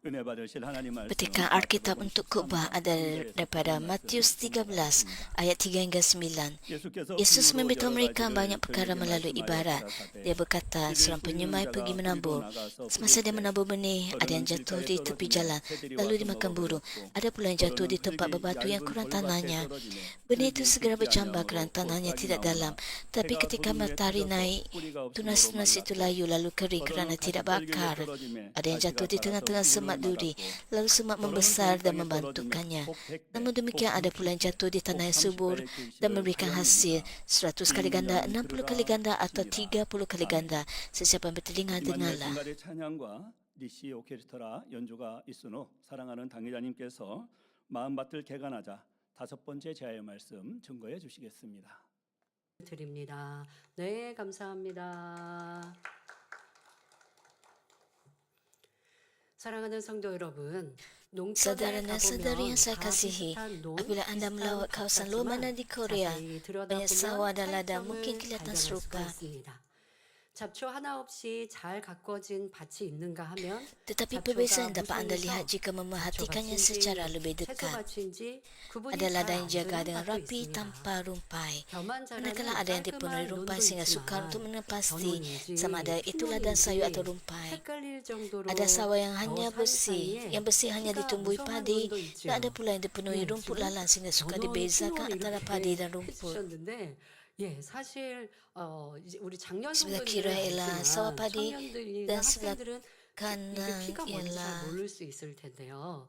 Petikan Alkitab untuk khotbah adalah daripada Matius 13 ayat 3 hingga 9. Yesus memberitahu mereka banyak perkara melalui ibarat. Dia berkata, seorang penyemai pergi menabur. Semasa dia menabur benih, ada yang jatuh di tepi jalan, lalu dimakan burung. Ada pula yang jatuh di tempat berbatu yang kurang tanahnya. Benih itu segera bercambah kerana tanahnya tidak dalam. Tapi ketika matahari naik, tunas-tunas itu layu lalu kering kerana tidak bakar. Ada yang jatuh di tengah-tengah semak duri, lalu semak membesar dan membantukannya. Namun demikian ada pula yang jatuh di tanah yang subur dan memberikan hasil 100 kali ganda, 60 kali ganda atau 30 kali ganda. Sesiapa yang bertelinga, dengarlah. DC 오케스트라 연주가 있으므로 사랑하는 당회자님께서 마음밭을 개간하자 5번째 제아의 말씀 증거해 주시겠습니다. 드립니다. 네, 감사합니다. Sarangan 성도 여러분, Saudara dan saudari yang saya kasihi, apabila anda melawat kawasan luar mana di Korea, banyak sawah dan ladang mungkin kelihatan serupa. 잡초 하나 없이 잘 가꿔진 밭이 있는가 하면 Tetapi perbezaan dapat anda lihat jika memerhatikannya secara lebih dekat. Ada ladang yang jaga dengan rapi tanpa rumpai. Manakala ada yang dipenuhi rumpai sehingga sukar untuk menepasti sama ada itu ladang sayur atau rumpai. Ada sawah yang hanya bersih, yang bersih hanya ditumbuhi padi, dan ada pula yang dipenuhi rumput lalang sehingga sukar dibezakan antara padi dan rumput. 예, 사실 이제 우리 작년 Sebelah 정도는 kiri ialah sawah padi 청년들이나 dan sebelah 학생들은 이게 kanan 피가 뭔지 잘 ialah 모를 수 있을 텐데요.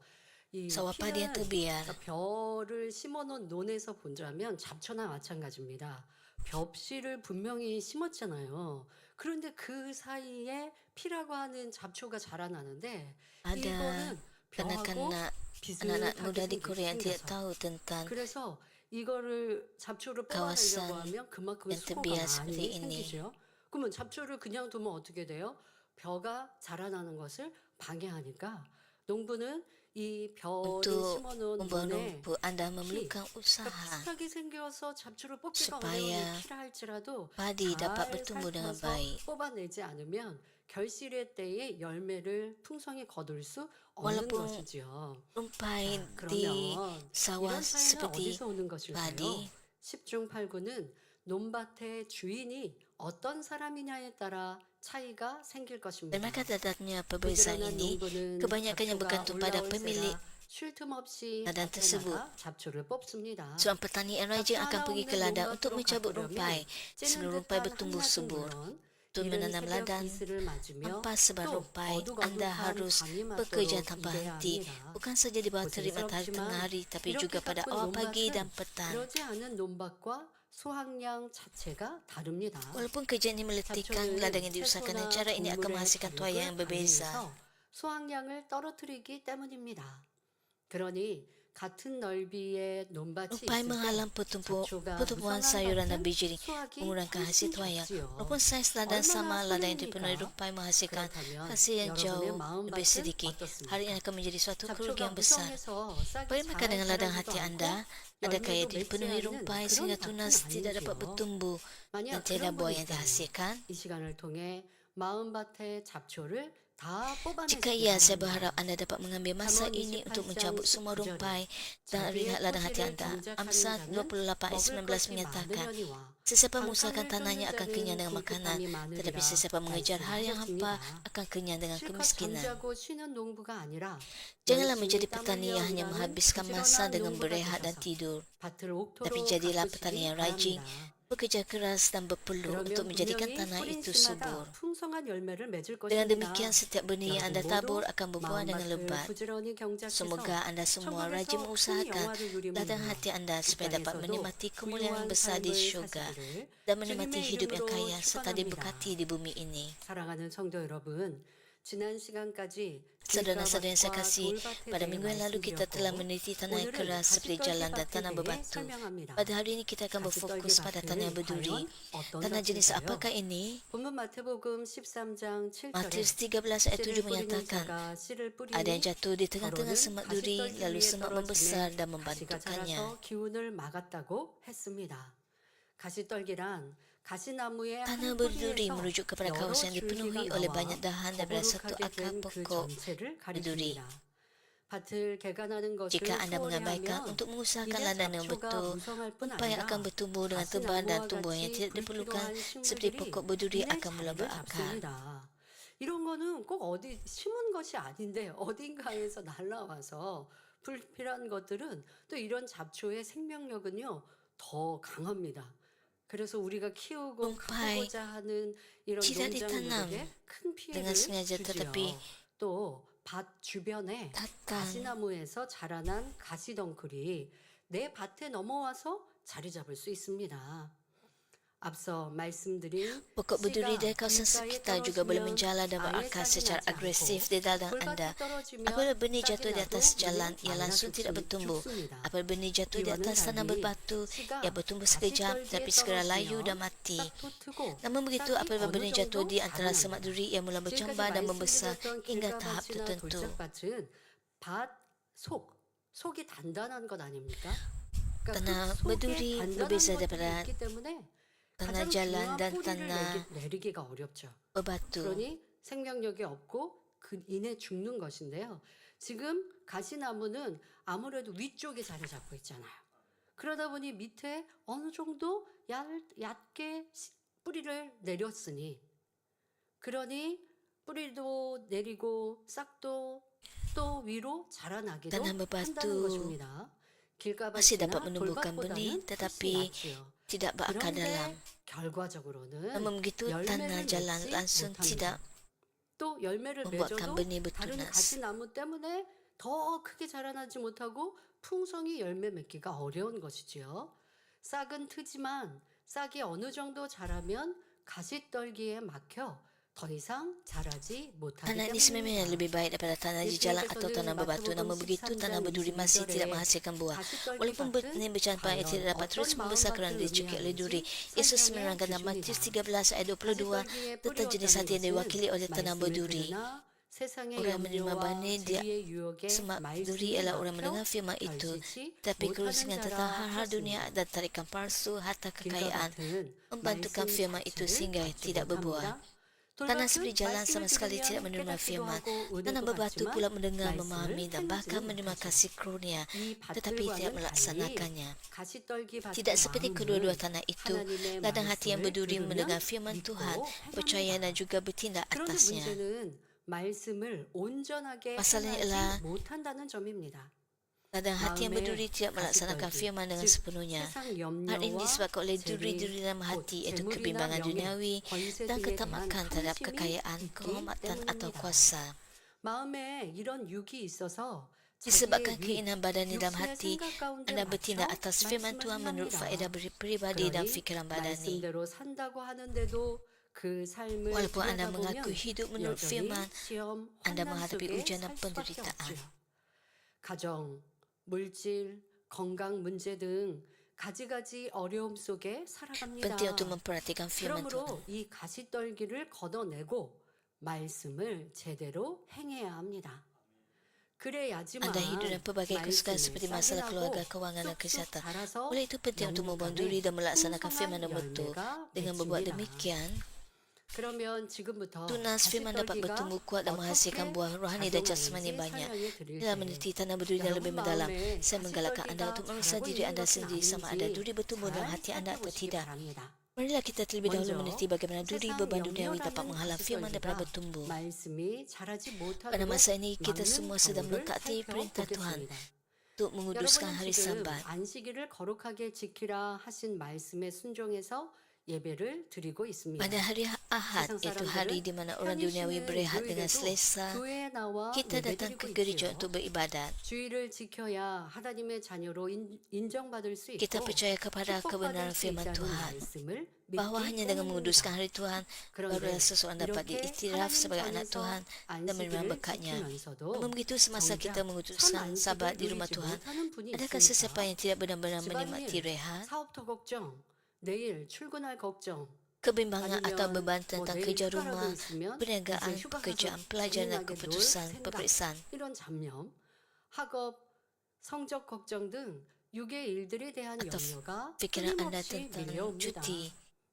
이 sawah padi yang 피는 terbiar. 그러니까 벼를 심어놓은 논에서 본다면 잡초나 마찬가지입니다. 벽씨를 분명히 심었잖아요. 그런데 그 사이에 피라고 하는 잡초가 자라나는데 Ada 이거는 벼하고 kanak-kanak anak-anak muda di Korea yang tidak tahu tentang 그래서 이거를 잡초를 kawasan 뽑아내려고 하면 그만큼의 yang 수고가 terbiar 많이 seperti ini. 생기죠. 그러면 잡초를 그냥 두면 어떻게 돼요? 벼가 자라나는 것을 방해하니까 농부는 이 벼를 Untuk 심어놓은 membuang 논에 rumput, anda 피, memerlukan 그러니까 usaha 비슷하게 생겨서 잡초를 뽑기가 supaya 어려운 피라 할지라도 padi dapat 잘 bertumbuh dengan 살펴서 baik. 뽑아내지 않으면 결실의 때에 열매를 풍성히 거둘 수 없는 Walaupun 것이지요. rumpai 자, di 그러면 sawah 이런 차이는 seperti 어디서 오는 것일까요? padi, 10중 8구는 논밭의 주인이 어떤 사람이냐에 따라 차이가 생길 것입니다. dan maka datangnya perbezaan 부지런한 ini 농부는 kebanyakannya 잡초가 bergantung pada 올라올 pemilik. 새라 쉴 틈 없이 ladang 밭에 tersebut. 나가 잡초를 뽑습니다. Seorang petani yang rajin akan pergi ke ladang untuk mencabut rumpai sebelum rumpai bertumbuh subur. Untuk menanam ladang, tanpa sebar rumpai, anda harus bekerja tanpa henti. Bukan saja di bawah terik matahari tengah hari, tapi juga pada awal pagi dan petang. 그러지 않은 논밭과 수확량 자체가 다릅니다. Walaupun kerja ini meletihkan, ladang yang diusahakan dan cara ini akan menghasilkan tuai yang berbeza. 수확량을 떨어뜨리기 때문입니다. 그러니 같은 넓이의 논밭이 Rumpai 있을 때 menghalang pertumbuhan sayuran dan biji, mengurangkan hasil tuai. Walaupun saiz ladang sama, ladang yang dipenuhi rumpai menghasilkan hasil yang jauh lebih sedikit. Hal ini akan menjadi suatu kerugian besar. Bagaimana dengan ladang hati anda? Adakah ia dipenuhi rumpai sehingga tunas tidak dapat bertumbuh dan tiada buah yang dihasilkan? 이 시간을 통해 마음밭의 잡초를 다 Jika 뽑아내시기 ya, saya 바랍니다. berharap anda dapat mengambil masa ini untuk mencabut semua rumpai dan lihat ladang hati anda. Amsal 28 ayat 19 menyatakan, sesiapa mengusahakan tanahnya akan kenyang dengan makanan, tetapi sesiapa mengejar hal yang hampa akan kenyang dengan 실컷 kemiskinan. 잠자고 쉬는 농부가 아니라 Janganlah menjadi petani yang hanya menghabiskan masa dengan berehat dan tidur, 밭을 옥토로 tapi jadilah petani 가꾸시기 yang rajin, 바랍니다. bekerja keras dan berpeluh untuk menjadikan tanah itu subur. 풍성한 열매를 맺을 Dengan 것입니다. demikian, setiap benih yang anda tabur akan berbuah dengan lebat. 부지런히 경작해서 Semoga anda semua rajin 천국에서 큰 mengusahakan 영화를 누리며 ladang hati anda supaya dapat 땅에서도 menikmati kemuliaan 부유한 besar di 삶을 syurga 사시기를 dan menikmati 주님의 hidup yang 이름으로 kaya serta 축원합니다. diberkati di bumi ini. 사랑하는 성도 여러분, 지난 시간까지 Saudara-saudara yang saya kasih, pada minggu yang lalu kita telah meneliti tanah yang keras seperti jalan dan tanah berbatu. Pada hari ini kita akan berfokus pada tanah yang berduri. Tanah jenis apakah ini? 본문 마태복음 13장 7절에 Matius 13 ayat 7 menyatakan, ada yang jatuh di tengah-tengah semak duri, lalu semak membesar dan membantukannya. 기운을 막았다고 했습니다. 가시떨기란 가시나무의 Tanah 한 berduri 뿌리에서 merujuk kepada 여러 kawasan yang dipenuhi 줄기가 oleh 나와 banyak dahan daripada satu 거부룩하게 akar 된 그 pokok 전체를 berduri. 가리킵니다. 밭을 개간하는 Jika 것을 anda 소홀히 mengabaikan 하면 untuk mengusahakan 이내 ladang yang 잡초가 betul, 무성할 뿐 tupai akan 아니라 bertumbuh dengan tebal dan 가시나무와 tumbuhan yang 같이 tidak diperlukan 불필요한 seperti 식물들이 pokok berduri 이내 akan mula 자리를 berakar. 잡습니다. 이런 거는 꼭 어디 심은 것이 아닌데 어딘가에서 날라와서 불필요한 것들은 또 이런 잡초의 생명력은요 더 강합니다. 그래서 우리가 키우고 tumpai 가꾸고자 하는 이런 tidak 농작물에게 ditanam 큰 피해를 dengan sengaja tetapi 주지요. 또 밭 주변에 datang 가시나무에서 자라난 가시덩굴이 내 밭에 넘어와서 자리 잡을 수 있습니다. 앞서 말씀드린 pokok berduri 씨가 dari kawasan 길가에 sekitar juga boleh 떨어지면 menjalar dan 아예 berakar 싹이 secara 나지 agresif 않고 di ladang anda. 돌밭에 떨어지면 Apabila benih 싹이 jatuh di 나도 atas jalan, 물론 ia langsung 말라 tidak bertumbuh. 죽습니다. Apabila benih jatuh di 이와는 atas tanah 달리 berbatu, 씨가 ia bertumbuh sekejap 가시떨기에 tapi segera layu dan 떨어지면 mati. 싹도 트고 Namun begitu, 싹이 apabila 어느 benih jatuh 정도 di antara semak 자라납니다. duri, ia mula 지금까지 bercambah dan membesar 말씀드렸던 hingga tahap 길가밭이나 tertentu. 돌짝밭은 속이 단단한 것 아닙니까? 그러니까 Tanah 그 속에 berduri 단단한 berbeza 것들이 daripada 있기 때문에 tanah 가장 jalan 중요한 dan 뿌리를 tanah 내리기가 어렵죠. berbatu. 그러니 생명력이 없고 그 인해 죽는 것인데요. 지금 가시나무는 아무래도 위쪽에 자리 잡고 있잖아요. 그러다 보니 밑에 어느 정도 얕게 뿌리를 내렸으니 그러니 뿌리도 내리고 싹도 또 위로 자라나기도 Tanah 한다는 berbatu 것입니다. masih dapat 길가밭이나 menumbuhkan benih 돌밭보다는 훨씬 tetapi 낫지요. tidak berakar dalam. 그런데 결과적으로는 Namun begitu, tanah 열매를 jalan 맺지 langsung tidak 못합니다. 또 열매를 membuatkan 맺어도 benih 다른 bertunas. 가시나무 때문에 더 크게 자라나지 못하고 풍성히 열매 맺기가 어려운 것이지요. 싹은 트지만 싹이 어느 정도 자라면 가시떨기에 막혀 더 이상 자라지 못하기 Tanah ini sememangnya 때문입니다. lebih baik daripada tanah di jalan atau tanah berbatu. Namun begitu, tanah berduri masih tidak menghasilkan buah. Walaupun benih bercampak yang tidak dapat terus membesar kerana dicuki oleh duri. Yesus menerangkan dalam Matius 13 ayat 22 tentang jenis hati yang diwakili oleh tanah berduri. Orang menerima benih di semak duri ialah orang mendengar firman itu, tapi kerusingan tentang hal-hal dunia dan tarikan palsu harta kekayaan membantukan firman itu sehingga tidak berbuah. Tanah seperti jalan sama sekali tidak menerima firman. Tanah berbatu pula mendengar, memahami dan bahkan menerima kasih karunia, tetapi tidak melaksanakannya. Tidak seperti kedua-dua tanah itu, ladang hati yang berduri mendengar firman Tuhan, percaya dan juga bertindak atasnya. Masalahnya ialah 못한다는 점입니다. ladang hati yang berduri tidak melaksanakan firman dengan sepenuhnya. Hal ini disebabkan oleh duri-duri dalam hati, iaitu kebimbangan duniawi dan ketamakan terhadap kekayaan, kehormatan atau kuasa. 마음에 이런 육이 있어서 Disebabkan keinginan badani dalam hati, anda bertindak atas firman Tuhan menurut faedah pribadi dan fikiran badani. 말씀대로 산다고 하는데도 그 삶을 Walaupun anda 들여다보면 mengaku hidup menurut 여전히 firman, 시험, anda 환난 menghadapi 속에 ujian dan 살 수밖에 penderitaan. 없죠. 가정, 물질, 건강 문제 등 가지가지 어려움 속에 살아갑니다. Penting untuk memperhatikan firman Tuhan. 그러므로 이 가시떨기를 걷어내고 말씀을 제대로 행해야 합니다. 그래야지만 Anda hidup dalam pelbagai kesukaan seperti masalah keluarga, kewangan dan kesihatan. Oleh itu penting untuk membuang duri dan melaksanakan firman yang betul. Dengan berbuat demikian, 그러면 지금부터 tunas firman dapat bertumbuh kuat dan menghasilkan buah rohani dan jasmani banyak. Dalam meneliti tanah berduri yang lebih mendalam, saya menggalakkan anda untuk merasa diri anda sendiri sama ada duri bertumbuh dalam hati anda atau tidak. Marilah kita terlebih dahulu meneliti bagaimana duri beban duniawi dapat menghalang firman daripada bertumbuh. Pada masa ini, kita semua sedang mengingati perintah Tuhan untuk menguduskan hari Sabat. 안식일을 거룩하게 지키라 하신 말씀에 순종해서 예배를 드리고 있습니다. Pada hari Ahad, iaitu hari di mana orang duniawi berehat dengan selesa, 교회에 나와 kita datang ke 예배드리고 gereja 있지요. untuk beribadat. 주의를 지켜야 하나님의 자녀로 인정받을 수 있고 Kita percaya kepada kebenaran 축복받을 수 firman 있다는 Tuhan, 말씀을 bahawa 믿기 hanya dengan 때문입니다. menguduskan hari Tuhan, barulah seseorang dapat 이렇게 diiktiraf 하나님 sebagai anak 전에서 Tuhan dan menerima 안식일을 berkatnya. 지키면서도 Namun begitu, semasa 정작 kita 참 menguduskan Sabat di 안식을 rumah 누리지 Tuhan, 못하는 분이 adakah 있으니까 sesiapa yang tidak benar-benar menikmati 집안일, rehat? 사업터 걱정, 내일 출근할 걱정, Kebimbangan atau 아니면 beban 뭐 tentang 내일 kerja 휴가라도 rumah, 있으면 perniagaan, 이제 휴가 pekerjaan, 가서 pelajaran dan 재미나게 놀 keputusan, 생각, peperiksaan. 이런 잡념, 학업, 성적 걱정 등 육의 일들에 대한 Atau 염려가 Fikiran anda 끊임없이 tentang 밀려옵니다. cuti,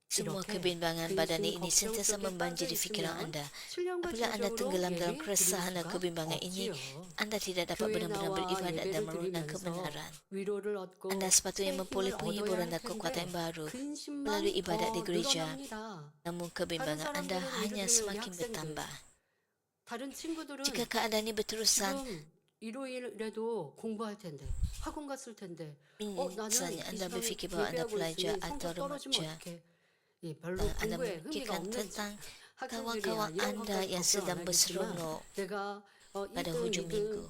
Semua 이렇게 kebimbangan 근심, badan ini 걱정 sentiasa 속에 membanjiri 빠져 fikiran 있으면 Anda. 신령과 Apabila Anda 진정으로 tenggelam dalam 예배 keresahan dan 드릴 수가 kebimbangan ini, 없지요. Anda tidak dapat 교회 benar-benar 나와 beribadat dan 예배를 merenungkan 드리면서 kebenaran. 위로를 얻고 Anda sepatutnya 새 힘을 memperoleh 얻어야 penghiburan 할 dan kekuatan 텐데 baru melalui 근심만 ibadat di 더 gereja. 늘어납니다. Namun 다른 kebimbangan Anda 사람들은 hanya 예를 들면 우리 semakin 학생들, bertambah. 다른 친구들은 Jika keadaan ini berterusan, 지금 일요일에도 공부할 텐데 학원 갔을 텐데 나는 misalnya 이 Anda 시간에 berfikir bahawa Anda 예배하고 pelajar 있으니 atau 성적 떨어지면 remaja, 어떡해. 예, 별로 dan Anda 공부에 흥미가 memikirkan 없는 tentang 학생들이야. kawan-kawan 이런 Anda 것까지 yang 걱정 sedang 안 하겠지만 berseronok 내가 pada 1등, hujung 2등 minggu.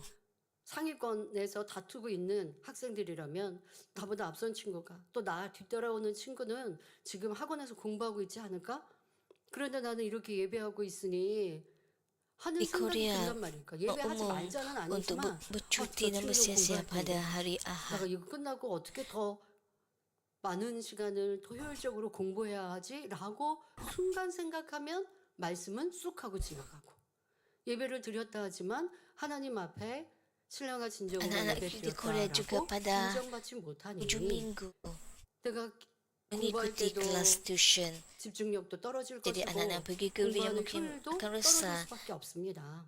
상위권에서 다투고 있는 학생들이라면 나보다 앞선 친구가 또 나 뒤따라오는 친구는 지금 학원에서 공부하고 있지 않을까? 그런데 나는 이렇게 예배하고 있으니 하는 Di 생각이 Korea, 든단 말이니까 예배하지 umum 말자는 untuk 아니지만 bercuti dan 저 bersia-sia 친구는 공부할 pada 텐데 hari 내가 Ahad. 이거 끝나고 어떻게 더 많은 시간을 더 효율적으로 공부해야 하지라고 순간 생각하면 말씀은 쑥 하고 지나가고 예배를 드렸다 하지만 하나님 앞에 신령과 진정으로 Anak-anak 예배 di Korea juga 드렸다라고 pada 인정받지 못하니 hujung minggu 내가 공부할 mengikuti 때도 kelas tuition. 집중력도 떨어질 Jadi 것이고 anak-anak pergi ke gereja 공부하는 mungkin 효율도 akan 떨어질 rasa 수밖에 없습니다.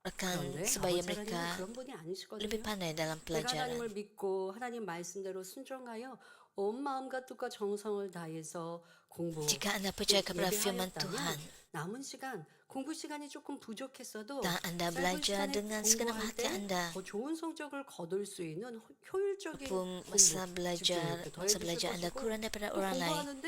akan 그런데 sebaya 아버지 하나님은 mereka 그런 분이 lebih 아니시거든요. pandai dalam 내가 pelajaran. 하나님을 믿고 하나님 말씀대로 순종하여 온 마음과 뜻과 정성을 다해서 공부 Jika Anda percaya kepada firman Tuhan 예배하였다면 남은 시간 공부 시간이 조금 부족했어도 dan Anda 짧은 belajar 시간에 dengan segenap 공부할 hati 때 Anda, 더 좋은 성적을 거둘 수 있는 효율적인 walaupun 공부 masa belajar 집중력도 더해주실 Anda 것이고 kurang daripada 또 orang lain, 공부하는데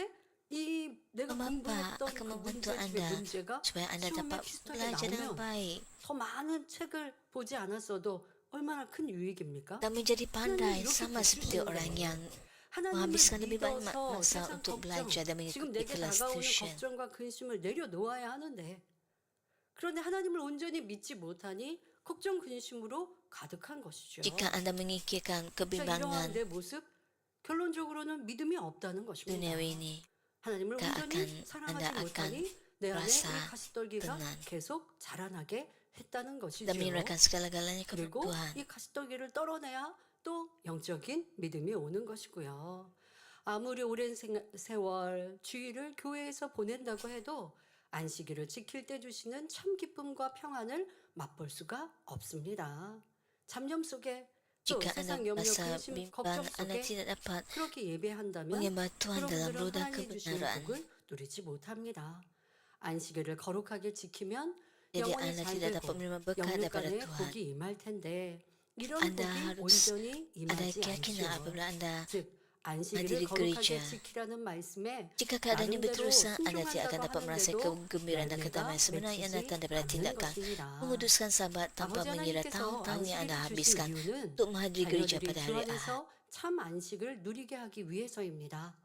이 내가 Bapa 공부했던 akan 그 membantu 문제집의 Anda 문제가 supaya Anda 시험에 dapat 비슷하게 belajar dengan 나오면 baik 더 많은 책을 보지 않았어도 얼마나 큰 유익입니까? dan menjadi pandai 이렇게 sama seperti 베푸시는 orang 거예요. yang 하나님을 menghabiskan lebih banyak 믿어서 masa 세상 untuk 걱정, belajar dan 지금 mengikuti 내게 kelas 다가오는 tuition. 걱정과 근심을 내려놓아야 하는데 그런데 하나님을 온전히 믿지 못하니 걱정 근심으로 가득한 것이죠. Jika Anda memikirkan 자, kebimbangan 이러한 내 모습 결론적으로는 믿음이 없다는 것입니다. duniawi ini, 하나님을 maka 온전히 akan 사랑하지 Anda akan 못하니 내 안에 merasa 이 가시떨기가 tenang 계속 자라나게 했다는 것이죠. dan menyerahkan segala-galanya kepada 그리고 Tuhan. 이 가시떨기를 떨어내야 또 영적인 믿음이 오는 것이고요. 아무리 오랜 세월 주일을 교회에서 보낸다고 해도 안식일을 지킬 때 주시는 참 기쁨과 평안을 맛볼 수가 없습니다. 잡념 속에 또 Jika Anda 세상 염려, merasa 근심, bimbang, 걱정 Anda 속에 tidak dapat 그렇게 예배한다면 menyembah Tuhan dalam 여러분들은 roda 하나님 주시는 kebenaran. 복을 누리지 못합니다. 안식일을 거룩하게 지키면 Jadi 영원히 Anda 잘 tidak 되고 dapat menerima berkat daripada 영육간에 Tuhan. 복이 임할 텐데 이런 Anda 복이 harus 온전히 Ada 임하지 keyakinan 않죠. apabila Anda 즉 안식일을 Hadiri 거룩하게 gereja. 지키라는 말씀에 Jika keadaannya 나름대로 berterusan, Anda tidak akan dapat 순종한다고 merasakan 하는데도 kegembiraan dan 열매가 kedamaian sebenarnya yang datang daripada 맺히지 tindakan 않는 것입니다. menguduskan sahabat tanpa 아버지 mengira 하나님께서 tahun-tahun yang Anda 안식일을 주신 habiskan 이유는 untuk menghadiri gereja 자녀들이 pada 주 hari Ahad. 안에서 참 안식을 누리게 하기 위해서입니다.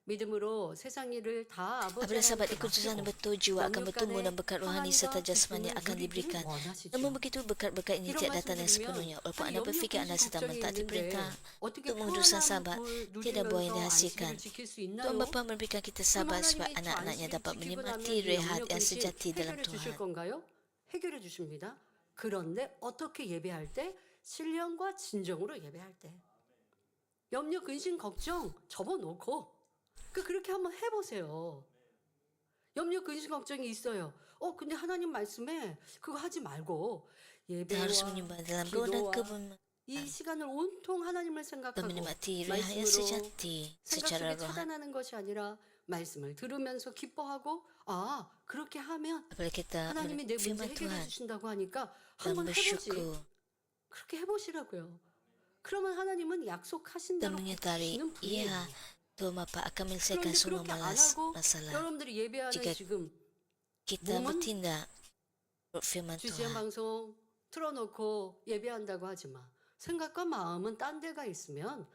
믿음으로 세상 일을 다 아버지 Apabila sahabat 하나님께 ikut Tuhan dan 맡기고 betul, jiwa akan bertumbuh dan berkat rohani serta 평안과 jasmani 기쁨을 akan 누리기를 diberikan. 원하시죠. Namun begitu berkat-berkat ini 이런 tidak 말씀 datang dengan 들으면 sepenuhnya. Walaupun 아니 Anda berfikir Anda 염려 sedang 걱정이 mentaati 있는데 perintah 어떻게 untuk menguduskan 평안한 sahabat, 물 tiada buah yang 누리면서 dihasilkan. 안식을 지킬 수 Tuhan 있나요? Bapa memberikan kita 그럼 sabar supaya 하나님이 저 anak-anaknya 안식일 dapat 지키고 나면 menikmati 이 rehat 염려 yang 근심 sejati dalam 해결해 주실 Tuhan. 건가요? 해결해 주십니다. 그런데 어떻게 예배할 때? 신령과 진정으로 예배할 때. 염려 근심 걱정 접어놓고 그렇게 한번 해보세요. 염려 근심 걱정이 있어요. 근데 하나님 말씀에 그거 하지 말고 Kita harus 예배와 menyembah dalam roda 기도와 kebenaran 이 시간을 온통 하나님을 dan 생각하고 menikmati rehat yang 말씀으로 sejati 생각 secara 속에 rohani. 차단하는 것이 아니라 말씀을 들으면서 기뻐하고 그렇게 하면 Apabila kita 하나님이 내 문제 firman 해결해 Tuhan 주신다고 하니까 dan 한번 해보지. bersyukur 그렇게 해보시라고요. 그러면 하나님은 약속하신 dan 대로 menyetari, 주시는 분이에요. ya Tuhan Bapa akan menyelesaikan 그런데 semua 그렇게 안 하고 masalah. 여러분들이 예배하는 Jika 지금 kita 몸은 bertindak menurut firman 주시한 Tuhan, 방송 틀어놓고 예배한다고 하지만 생각과 마음은 딴 데가 있으면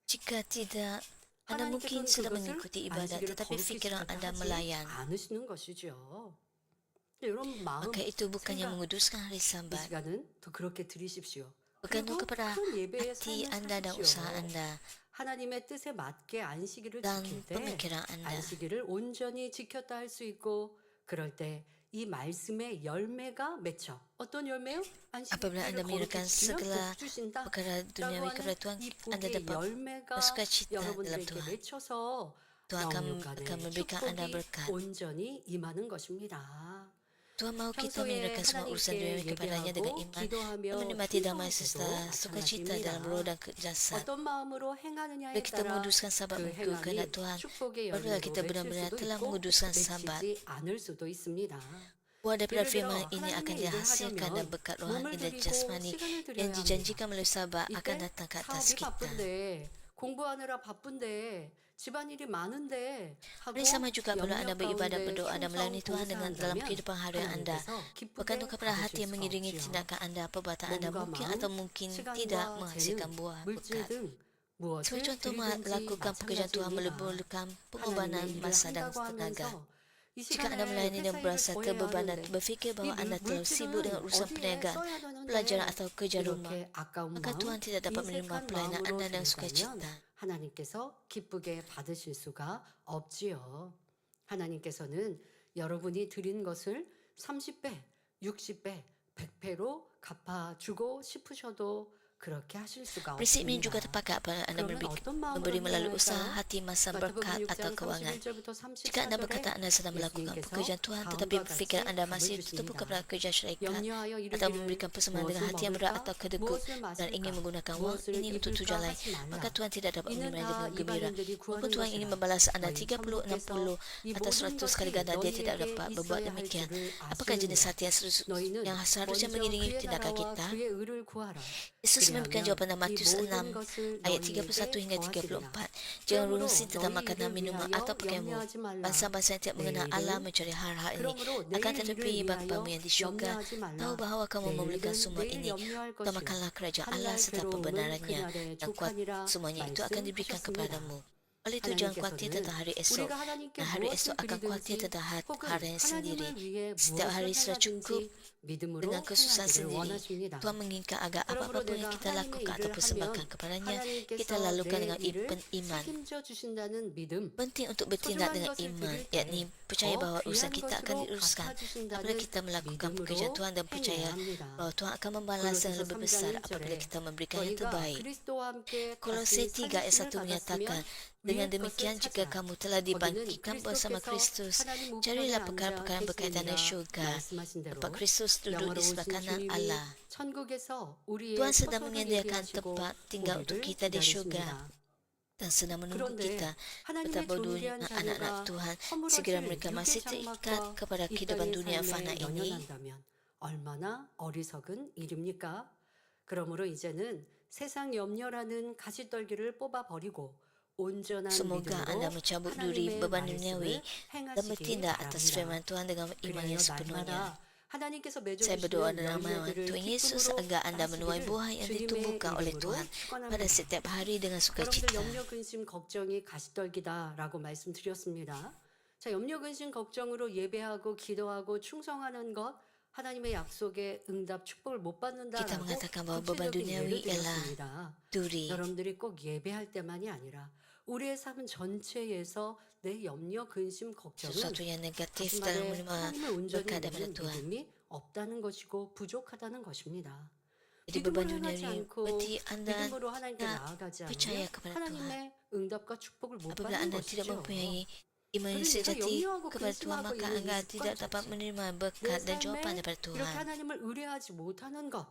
jika tidak, Anda mungkin 하나님께서는 sedang 그것을 mengikuti ibadat, 안식일을 tetapi 거룩히 fikiran 지켰다 Anda 하지 melayan. 않으시는 것이죠. 여러분 마음 Maka itu bukannya 생각 menguduskan hari 이 Sabat. 시간은 더 그렇게 드리십시오. Bergantung 그리고 kepada 큰 예배의 hati 삶을 Anda dan usaha 사십시오. Anda 하나님의 뜻에 맞게 안식일을 dan 지킬 때 pemikiran Anda. 안식일을 온전히 지켰다 할 수 있고 그럴 때 이 말씀의 열매가 맺혀 어떤 열매요? Apabila Anda 안식일을 거룩히 menyerahkan 지키면 segala 복 주신다. perkara duniawi kepada Tuhan, 이 Anda 복의 dapat 열매가 bersukacita dalam 여러분들에게 Tuhan. 맺혀서 Tuhan akan 영육간의 memberikan anda 축복이 berkat. 온전히 임하는 것입니다. Tuhan mahu kita 평소에 menyerahkan semua urusan dunia 하나님께 kepadanya dengan 예배하고 iman dan 기도하며 menikmati damai 충성할 serta 때도 sukacita dalam roh 마찬가지입니다. dan jasad. 어떤 마음으로 행하느냐에 Bila kita 따라 menguduskan sahabat 그 mengikut kehendak 행함이 Tuhan, 축복의 barulah 열매로 kita 맺힐 benar-benar 수도 telah 있고 menguduskan sahabat. 맺히지 않을 수도 있습니다. Buah daripada 예를 들어 firman ini akan 하나님의 일을 dihasilkan dan 하려면 berkat 몸을 rohani dan 들이고 jasmani 시간을 yang 들여야 합니다. dijanjikan melalui sahabat akan 이때 datang ke atas 사업이 kita. 바쁜데 공부하느라 바쁜데 집안일이 많은데 하고 Ini sama juga perlu anda 염려 beribadah, 가운데 berdoa dan 충성 melayani Tuhan dengan dalam 봉사한다면 kehidupan harian anda. 하나님께서 기쁘게 Bergantung kepada hati 받으실 yang 수가 mengiringi 없지요. tindakan anda, perbuatan anda 몸과 mungkin 마음, atau mungkin tidak 시간과 menghasilkan 재능, buah 물질 berkat. 등 무엇을 Sebagai contoh, 드리든지 melakukan pekerjaan Tuhan 마찬가지입니다. memerlukan pengorbanan 하나님의 일을 masa dan 한다고 tenaga. 하면서 이 Jika anda 시간에 melayani dan 회사 일을 berasa 더 해야 terbeban dan 하는데 berfikir 이 bahawa anda terlalu sibuk dengan 물질은 urusan 어디에 perniagaan, 써야 pelajaran 되는데 atau kerja rumah, 이렇게 아까운 maka 마음, Tuhan tidak dapat menerima 인색한 pelayanan 마음으로 anda dengan 드린다면 sukacita. 하나님께서 기쁘게 받으실 수가 없지요. 하나님께서는 여러분이 드린 것을 30배, 60배, 100배로 갚아주고 싶으셔도 그렇게 하실 수가 Prinsip ini juga 없습니다. terpakat apabila anda 그러면 어떤 마음으로 memberi melalui 행해야 usaha 할까요? hati masa 마태복음 berkat atau 6장 kewangan. 31절부터 Jika anda berkata 34절에 anda sedang melakukan 예수님께서 pekerjaan Tuhan tetapi 다음과 berfikiran 같이 anda 답을 masih tertumpu 주십니다. kepada kerja syarikat 염려하여 atau 이르기를 memberikan persembahan dengan 무엇을 hati yang berat 먹을까? atau kedekut 무엇을 dan 마실까? ingin menggunakan wang 무엇을 ini untuk 입을까 tujuan lain, 하지 말라. maka Tuhan tidak dapat 이는 menerima 다 dengan gembira. 이방인들이 Walaupun 구하는 Tuhan ingin 것이라. membalas anda 너희 30, 60 천부께서 이 atau 모든 100 kali 것이 ganda, dia tidak 너희에게 dapat berbuat 있어야 할 demikian. 줄을 Apakah jenis 아시느니라. hati 너희는 yang seharusnya 먼저 mengiringi 그의 tindakan 나라와 kita? 그의 의를 구하라. Yesus memberikan 그리하면 jawapan dalam 이 Matius 6 모든 것을 ayat 너희에게 31 hingga 더하시리라. 34. Jangan 그러므로 lurusin tentang 너희 makanan, 일을 minuman 위하여 atau pakaianmu. 염려하지 말라. Bangsa-bangsa yang tidak mengenal 내일을 Allah mencari hal-hal ini. 그러므로 Akan 내일 tetapi 일을 Bapamu 위하여 yang di syurga 염려하지 tahu 말라. bahawa kamu memperlukan 내일은 semua 내일 ini. 염려할 것이요 Utamakanlah kerajaan Allah 한날 serta 괴로움은 pembenarannya 그날에 dan kuat 족하니라 semuanya itu akan diberikan 말씀하셨습니다. kepadamu. Oleh itu jangan khawatir 하나님께서는 tentang hari esok. 우리가 하나님께 Dan hari 무엇을 esok akan khawatir 드리든지 tentang 혹은 hari yang sendiri. 하나님을 위해 Setiap hari 무엇을 sudah cukup 행하든지 믿음으로 dengan kesusahan 행하기를 sendiri. 원하십니다. Tuhan menginginkan agar 그러므로 apa-apa pun yang 내가 kita 하나님의 lakukan atau 일을 persembahkan 하면 kepadanya, kita 하나님께서 lakukan 내 dengan 일을 iman. 책임져 주신다는 믿음, Penting untuk bertindak 소중한 dengan 것을 iman, 드릴 때 yakni percaya 더 bahawa urusan 귀한 kita akan 것으로 diuruskan. 갚아주신다는 Apabila kita melakukan pekerjaan 믿음으로 Tuhan dan percaya 행해야 합니다. bahawa Tuhan akan membalas yang 골로새서 lebih 3장 besar 1절에 apabila kita memberikan yang 너희가 terbaik. 그리스도와 함께 Kolose 같이 3 ayat 1 살리심을 menyatakan, 받았으면 dengan 위의 demikian 것을 jika 찾아. kamu telah 거기는 dibangkitkan bersama 그리스도께서 Kristus, 하나님 우편에 carilah 앉아 perkara-perkara yang berkaitan dengan 계시느니라 syurga. 말씀하신 대로 Tempat Kristus duduk di 영화로우신 sebelah kanan 주님이 Allah. 천국에서 우리의 Tuhan sedang 처소를 menyediakan 예비하시고 tempat tinggal untuk 우리를 kita di syurga 기다리십니다. dan sedang menunggu 그런데 kita. 하나님의 Betapa 존귀한 anak-anak 자녀가 Tuhan 허물어질 segera mereka masih 육의 terikat 장막과 kepada 이 kehidupan 땅의 dunia fana 삶에 ini. 연연한다면 얼마나 어리석은 일입니까? 그러므로 이제는 세상 염려라는 가시떨기를 뽑아버리고 온전한 Semoga anda 믿음으로 mencabut duri 하나님의 beban duniawi 말씀을 dan 행하시기 bertindak atas 바랍니다. firman Tuhan dengan iman yang 그래야 sepenuhnya. 날마다 하나님께서 Saya berdoa 맺어주시는 dalam nama 열매들을 Tuhan Yesus 기쁨으로 agar anda menuai 따시기를 buah yang 주님의 ditumbuhkan oleh 이름으로 Tuhan pada 축원합니다. setiap hari dengan 여러분들 sukacita. 염려 근심 걱정이 가시떨기다라고 말씀드렸습니다. 자, 염려 근심 걱정으로 예배하고 기도하고 충성하는 것 하나님의 약속에 응답 축복을 못 Kita 받는다라고 mengatakan bahawa beban 구체적인 예를 duniawi ialah 들었습니다. duri. 여러분들이 꼭 예배할 때만이 아니라 우리의 삶 전체에서 내 염려 근심 걱정은 Sesuatu yang negatif 다시 dalam 말해 menerima 하나님을 온전히 berkat daripada 믿는 Tuhan. 믿음이 없다는 것이고 부족하다는 것입니다. Jadi beban 믿음으로 행하지 duniawi 않고 berarti anda 믿음으로 하나님께 tidak 나아가지 percaya 않으면 kepada Tuhan. 하나님의 응답과 축복을 못 Apabila 받는 anda tidak 것이죠. mempunyai iman yang 그러니 내가 sejati 염려하고 kepada Tuhan, 근심하고 maka 있는 anda 이 tidak 습관 dapat 자체, menerima 내 berkat dan jawapan 삶에 daripada 이렇게 Tuhan. 하나님을 의뢰하지 못하는 것,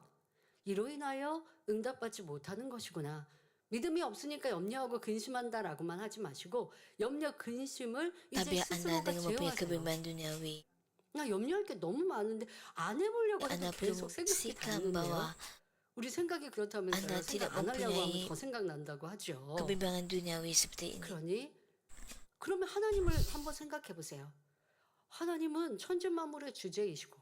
이로 인하여 응답받지 못하는 것이구나. 믿음이 없으니까 염려하고 근심한다라고만 하지 마시고 염려 근심을 이제 Tapi anda 스스로가 dengan mempunyai 제어하세요. kebimbangan duniawi, 나 염려할 게 너무 많은데 안 해보려고 anda 해도 perlu 계속 생각이 pastikan 닿는데요. bahawa 우리 생각이 그렇다면서요. anda tidak 생각 안 하려고 하면 mempunyai 더 생각난다고 하죠. kebimbangan duniawi seperti ini. 그러니 그러면 하나님을 한번 생각해 보세요. 하나님은 천지 만물의 주제이시고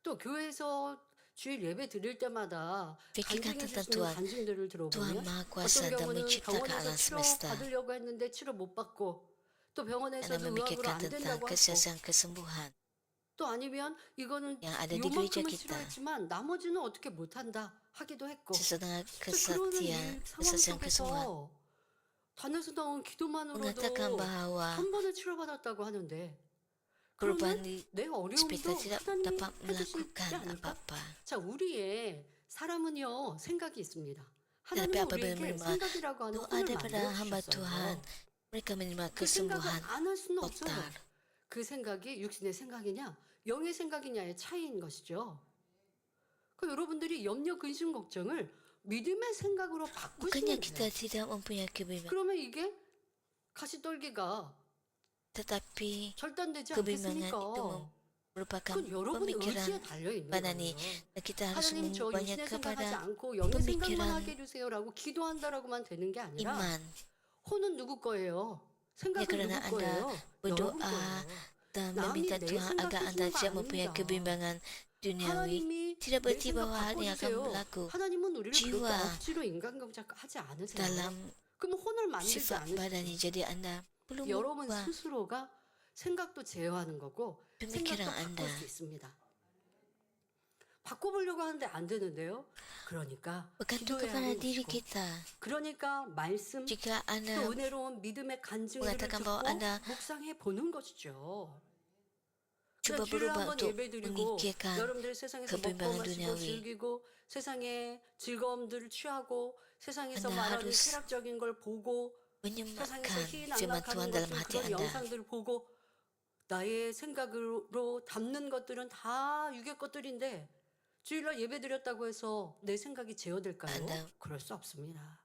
또 교회에서 주일 예배 드릴 때마다 Fikirkan 간증해 tentang 주시는 Tuhan. 간증들을 Tuhan 들어보면 Maha 어떤 Kuasa dan 경우는 menciptakan 병원에서 alam 치료 semesta. 받으려고 했는데 치료 못 받고 또 Anda 병원에서도 의학으로 memikirkan 안 tentang 된다고 하고 kesiasan kesembuhan 또 아니면 이거는 yang ada di gereja 요만큼은 kita. 치료했지만 나머지는 어떻게 못한다 하기도 했고 Sesetengah 그래서 그러는 kesaktian, 이 상황 kesaksian kesembuhan 속에서 단에서 나온 기도만으로도 mengatakan bahawa 한 번에 치료받았다고 하는데 perubahan 그러면 di 내 어려움도 hospital tidak 하나님이 dapat 해주시지 melakukan 않을까? apa-apa. 자, 우리의 사람은요 생각이 있습니다. Tetapi 하나님은 apabila 우리에게 menerima 생각이라고 하는 doa 꿈을 daripada hamba 만들어 Tuhan, 주셨어요. Mereka menerima 그 생각을 kesembuhan 안 할 수는 없어요. total. 그 생각이 육신의 생각이냐, 영의 생각이냐의 차이인 것이죠. 그 여러분들이 염려, 근심, 걱정을 믿음의 생각으로 Bukannya 바꾸시면 kita 돼요. tidak mempunyai kebimbangan, 그러면 이게 가시떨기가 tetapi 절단되지 kebimbangan itu 않겠습니까? merupakan 그건 여러분의 의지에 pemikiran 달려 있는 badani. 거예요. Dan kita harus 하나님 저 banyak 육신의 생각하지 kepada 않고 영의 생각만 pemikiran 하게 해주세요라고 기도한다라고만 되는 게 아니라 iman. 혼은 누구 거예요? 생각은 Ya, karena 누구 거예요? Anda 여러분 berdoa 거예요. dan 남이 meminta 내 Tuhan agar 생각해 Anda 주는 거 tidak mempunyai 아닙니다. kebimbangan duniawi. 하나님이 Tidak 내 berarti 생각 bahwa hal yang akan 바꿔주세요. berlaku 하나님은 우리를 jiwa 그렇게 억지로 인간경작 하지 않으세요. dalam 그럼 혼을 만들지 sifat 않으세요. badani. Jadi Anda perlu 여러분 mengubah 스스로가 생각도 제어하는 거고 생각도 pemikiran 바꿀 Anda. 수 있습니다. 바꿔보려고 하는데 안 되는데요. 그러니까 Bergantung 기도해야 kepada 하는 diri 것이고, kita. 그러니까 말씀 Jika 또 Anda 은혜로운 믿음의 간증들을 mengatakan 듣고 bahwa Anda 묵상해 보는 것이죠. coba 그냥 주일에 berubah 한번 untuk 예배드리고 menyingkirkan 여러분들 세상에서 먹고 kebimbangan 마시고 duniawi. 즐기고 세상의 즐거움들을 취하고 세상에서 Anda 말하는 harus 쾌락적인 걸 보고 세상에서 menyematkan firman Tuhan 희낙락하는 dalam 것들 hati 그런 Anda. 영상들을 보고 나의 생각으로 담는 것들은 다 육의 것들인데 주일날 예배드렸다고 해서 내 생각이 제어될까요? Anda 그럴 수 없습니다.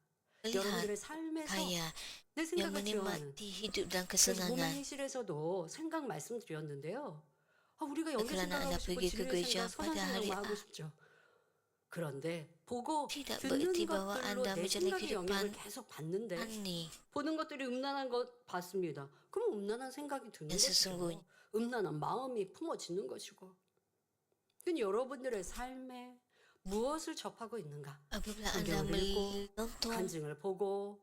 melihat 여러분들의 삶에서 kaya 내 yang 생각을 제어하는 menikmati hidup dan 그래서 kesenangan. 모멘실에서도 생각 말씀드렸는데요. 우리가 영의 Kerana 생각하고 Anda 싶고 pergi ke 진리의 gereja 생각, 선한 pada hari 생각만 하고 싶죠. 그런데 보고 tidak 듣는 bererti bahwa 것들로 Anda 내 menjalani 생각의 영향을 kehidupan 계속 받는데 ani 보는 것들이 음란한 것 봤습니다. 그럼 음란한 생각이 드는 yang 것이죠. sesungguhnya. 음란한 마음이 품어지는 것이고. 그건 여러분들의 삶에 무엇을 접하고 있는가? Apabila Anda 성경을 읽고 menonton 간증을 보고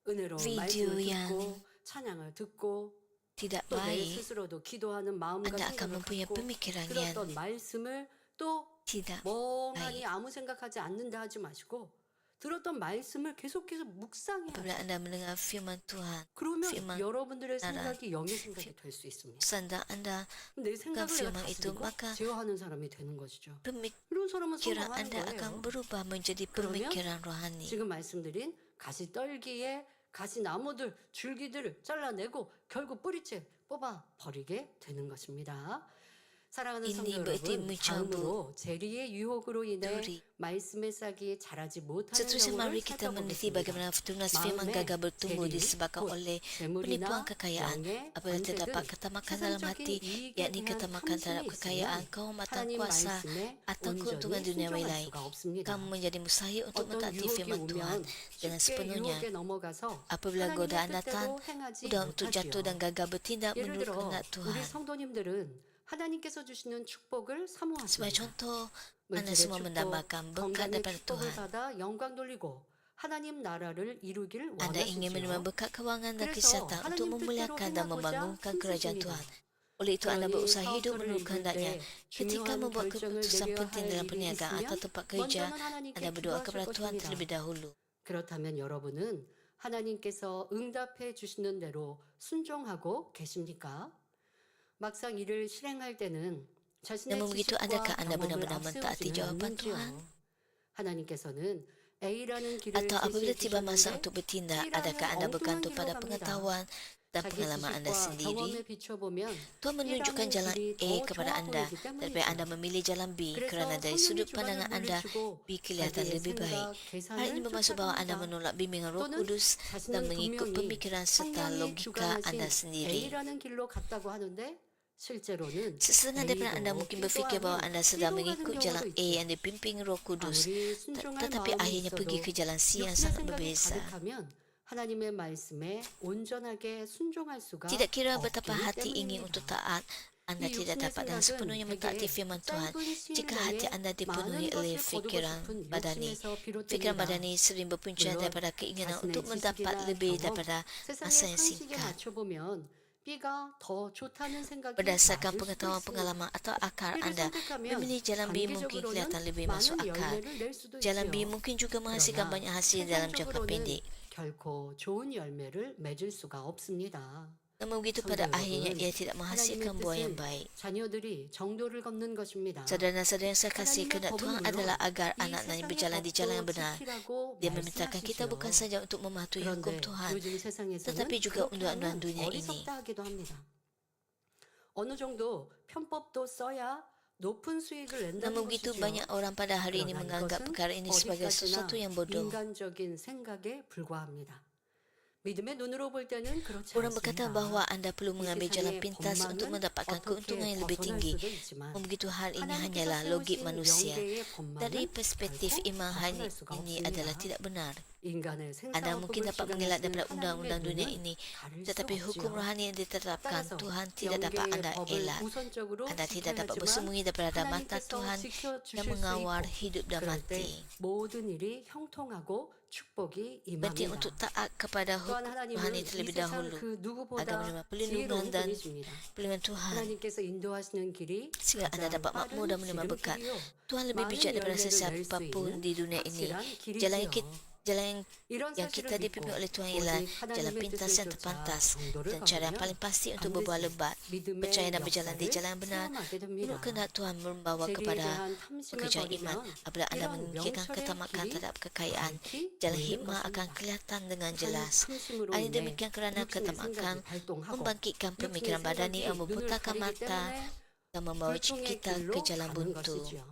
은혜로운 비디오 말씀을 yang 듣고 찬양을 듣고 tidak 또 내 baik, 스스로도 기도하는 마음과 Anda akan 생각을 mempunyai 갖고 pemikiran yang 들었던 말씀을 또 tidak 멍하니 baik. 아무 생각하지 않는다 하지 마시고 들었던 말씀을 계속해서 묵상해야 Apabila 돼요. Anda mendengar firman Tuhan, 그러면 firman 여러분들의 나라, 생각이 영의 생각이 될 수 있습니다. sanda Anda 내 생각을 내가 firman itu, 다스리고 maka 제어하는 사람이 되는 것이죠. pemikiran 이런 사람은 성공하는 Anda 거예요. akan berubah menjadi 그러면 pemikiran rohani. 지금 말씀드린 가시떨기에 가시나무들, 줄기들을 잘라내고 결국 뿌리째 뽑아 버리게 되는 것입니다. 사랑하는 성도 Ini berarti 여러분, mencabut 다음으로 재리의 유혹으로 인해 duri. 말씀의 싹이 자라지 못하는 Seterusnya 경우를 mari kita meneliti 살펴보겠습니다. bagaimana tunas firman 마음의 gagal bertumbuh 재리, disebabkan 곧 oleh 재물이나 penipuan kekayaan. 영의 Apabila 권세 등 terdapat ketamakan dalam 세상적인 hati, 이익에 yakni 대한 ketamakan terhadap 탐심이 kekayaan, 있으면 kehormatan 하나님 kuasa, 말씀에 atau keuntungan 온전히 duniawi 순종할 lain, 수가 없습니다. kamu menjadi mustahil untuk 어떤 mentaati 유혹이 firman Tuhan 오면 dengan 쉽게 sepenuhnya. 유혹에 넘어가서 Apabila 하나님의 godaan datang, 뜻대로 행하지 mudah untuk jatuh dan 못하지요. gagal bertindak 예를 menurut 들어 kehendak 우리 Tuhan. 성도님들은 하나님께서 주시는 축복을 Sebagai 사모하십니다. contoh, Anda 물질의 semua 축복, mendambakan berkat 건강의 daripada 축복을 Tuhan. 받아 영광 돌리고 하나님 나라를 이루기를 Anda ingin menerima 원하시죠. berkat kewangan dan 그래서 kesihatan untuk 하나님 뜻대로 memuliakan dan 행하고자 membangunkan kerajaan 힘쓰십니다. Tuhan. Oleh itu Anda 그러니 berusaha hidup 사업소를 menurut 읽을 kehendaknya. 때 Ketika 중요한 membuat 결정을 keputusan 내려야 penting 할 dalam 일이 perniagaan atau 있으면 tempat kerja, 먼저는 하나님께 Anda berdoa 기도하실 kepada Tuhan 것입니다. terlebih dahulu. 그렇다면 여러분은 하나님께서 응답해 주시는 대로 순종하고 계십니까? 막상 일을 실행할 때는 자신의 Namun begitu, 지식과 adakah Anda 경험을 benar-benar mentaati 앞세우지는 jawapan 않는지요? Tuhan? 하나님께서는 A라는 길을 Atau apabila 제시해 tiba masa 주셨는데 untuk bertindak, B라는 adakah Anda 엉뚱한 bergantung 길로 pada 갑니다. pengetahuan dan 자기 pengalaman Anda 지식과 sendiri? 경험에 비춰보면 Tuhan menunjukkan B라는 jalan 길이 A 더 kepada 좋아 Anda 보이기 daripada Anda 때문이죠. memilih jalan B kerana 그래서 dari 성령의 sudut 주관을 pandangan Anda 물리치고 B kelihatan 자기의 lebih baik. 생각, Hal 계산을 ini bermaksud bahawa Anda 쫓아갑니다. menolak bimbingan Roh 또는 Kudus dan 자신은 mengikut 분명히 pemikiran serta 성령이 logika Anda 주관하신 sendiri. A라는 길로 갔다고 하는데 실제로는 Setengah daripada Anda A도 mungkin berfikir bahawa Anda sedang B도 가는 mengikut jalan 경우도 A 있죠. yang dipimpin Roh Kudus, 아무리 순종할 tetapi 마음이 akhirnya pergi 있어도 ke jalan C yang 육신의 sangat 생각이 berbeza. 가득하면 하나님의 말씀에 온전하게 순종할 수가 Tidak kira betapa 없기 hati ingin 때문입니다. untuk taat, Anda 이 tidak 육신의 dapat dengan 생각은 sepenuhnya mentaati 대개 firman Tuhan 짧은 시일 jika hati 내에 Anda dipenuhi 많은 oleh 것을 거두고 fikiran 싶은 badani. 욕심에서 Fikiran 비롯됩니다. badani sering berpunca 물론 daripada keinginan 자신의 untuk mendapat 지식이나 lebih 경험, daripada masa 세상의 yang 상식에 singkat. 맞춰보면 B가 더 좋다는 생각이 Berdasarkan 맞을 수도 pengetahuan 있습니다. pengalaman atau akal B를 Anda, 선택하면 memilih jalan B mungkin 단기적으로는 kelihatan lebih masuk 많은 akal. 열매를 낼 수도 Jalan B 있지요. mungkin juga menghasilkan 그러나 banyak hasil dalam jangka 세상적으로는 pendek. 결코 좋은 열매를 맺을 수가 없습니다. Namun begitu pada 성도 akhirnya 여러분, ia tidak menghasilkan 하나님의 buah yang 뜻은 baik. 자녀들이 정도를 걷는 것입니다. Saudara-saudara yang saya kasih, 하나님의 kehendak 법은 Tuhan 물론 adalah agar 이 anak-anaknya 세상의 berjalan di jalan yang 법도 benar. 지키라고 Dia memerintahkan kita bukan 말씀하시지요. saja untuk mematuhi hukum 그런데 Tuhan, 요즘 세상에서는 tetapi juga 그렇게 undang-undang 하면 dunia ini. 어리석다 하기도 합니다. 어느 정도 편법도 써야 높은 수익을 낸다는 Namun begitu 것이죠. banyak orang pada hari ini 그러나 menganggap 이것은 perkara ini sebagai 어디까지나 sesuatu yang bodoh. 인간적인 생각에 불과합니다. 믿음의 눈으로 볼 때는 그렇지 Orang berkata 않습니다. bahawa anda perlu 이 mengambil jalan 세상의 pintas untuk 법망은 mendapatkan keuntungan yang lebih 어떻게 tinggi. 벗어날 수도 있지만 Namun begitu hal ini 하나님께서 hanyalah logik 세우신 manusia. 영계의 Dari 법망은 perspektif 결코 iman 벗어날 수가 ini 없습니다. adalah tidak benar. 인간의 Anda mungkin 생사법을 dapat mengelak daripada 실현하시는 undang-undang 하나님의 dunia 눈은 ini, 가릴 수 tetapi hukum 없지요. rohani yang ditetapkan 따라서 Tuhan tidak dapat 영계의 anda 법을 elak. 우선적으로 Anda tidak dapat 지켜야지만 bersembunyi daripada mata 하나님께서 Tuhan 지켜주실 yang 수 mengawal 있고 hidup dan 그럴 때 mati. 모든 일이 형통하고 축복이 Penting 임합니다. untuk taat kepada 또한 hukum 하나님은 rohani 이 terlebih 세상 dahulu. 그 Agar 누구보다 menerima perlindungan 지혜로운 dan 분이십니다. perlindungan Tuhan, 하나님께서 인도하시는 길이 sehingga anda 가장 dapat makmur dan 빠른 menerima berkat. 지름길이요. Tuhan lebih 많은 bijak daripada 열매를 낼 수 sesiapa pun 있는 di dunia ini. 확실한 Jalan yang 길이지요. Jalan 이런 yang 사실을 kita 믿고 dipimpin oleh Tuhan ialah 오직 jalan 하나님의 pintas 뜻을 yang 쫓아 terpantas 정도를 dan cara yang 걸으면 paling pasti untuk berbuat 반드시 lebat, 믿음의 percaya dan berjalan di 역사를 jalan yang benar. 체험하게 됩니다. Menurut kehendak Tuhan membawa 재리에 kepada 대한 탐심을 pekerjaan iman. 버리면 Apabila anda 이런 memikirkan 명철의 ketamakan 길이 terhadap kekayaan, 밝히 jalan 보이는 hikmah akan 것입니다. kelihatan dengan 하나님 jelas. 탐심으로 Hal ini 인해 demikian kerana 육신의 ketamakan 생각이 발동하고 membangkitkan 육신의 pemikiran badani 생각이 yang 눈을 membutakan 가리기 mata 때문에 dan membawa 불통의 kita 길로 ke jalan 가는 buntu. 것이지요.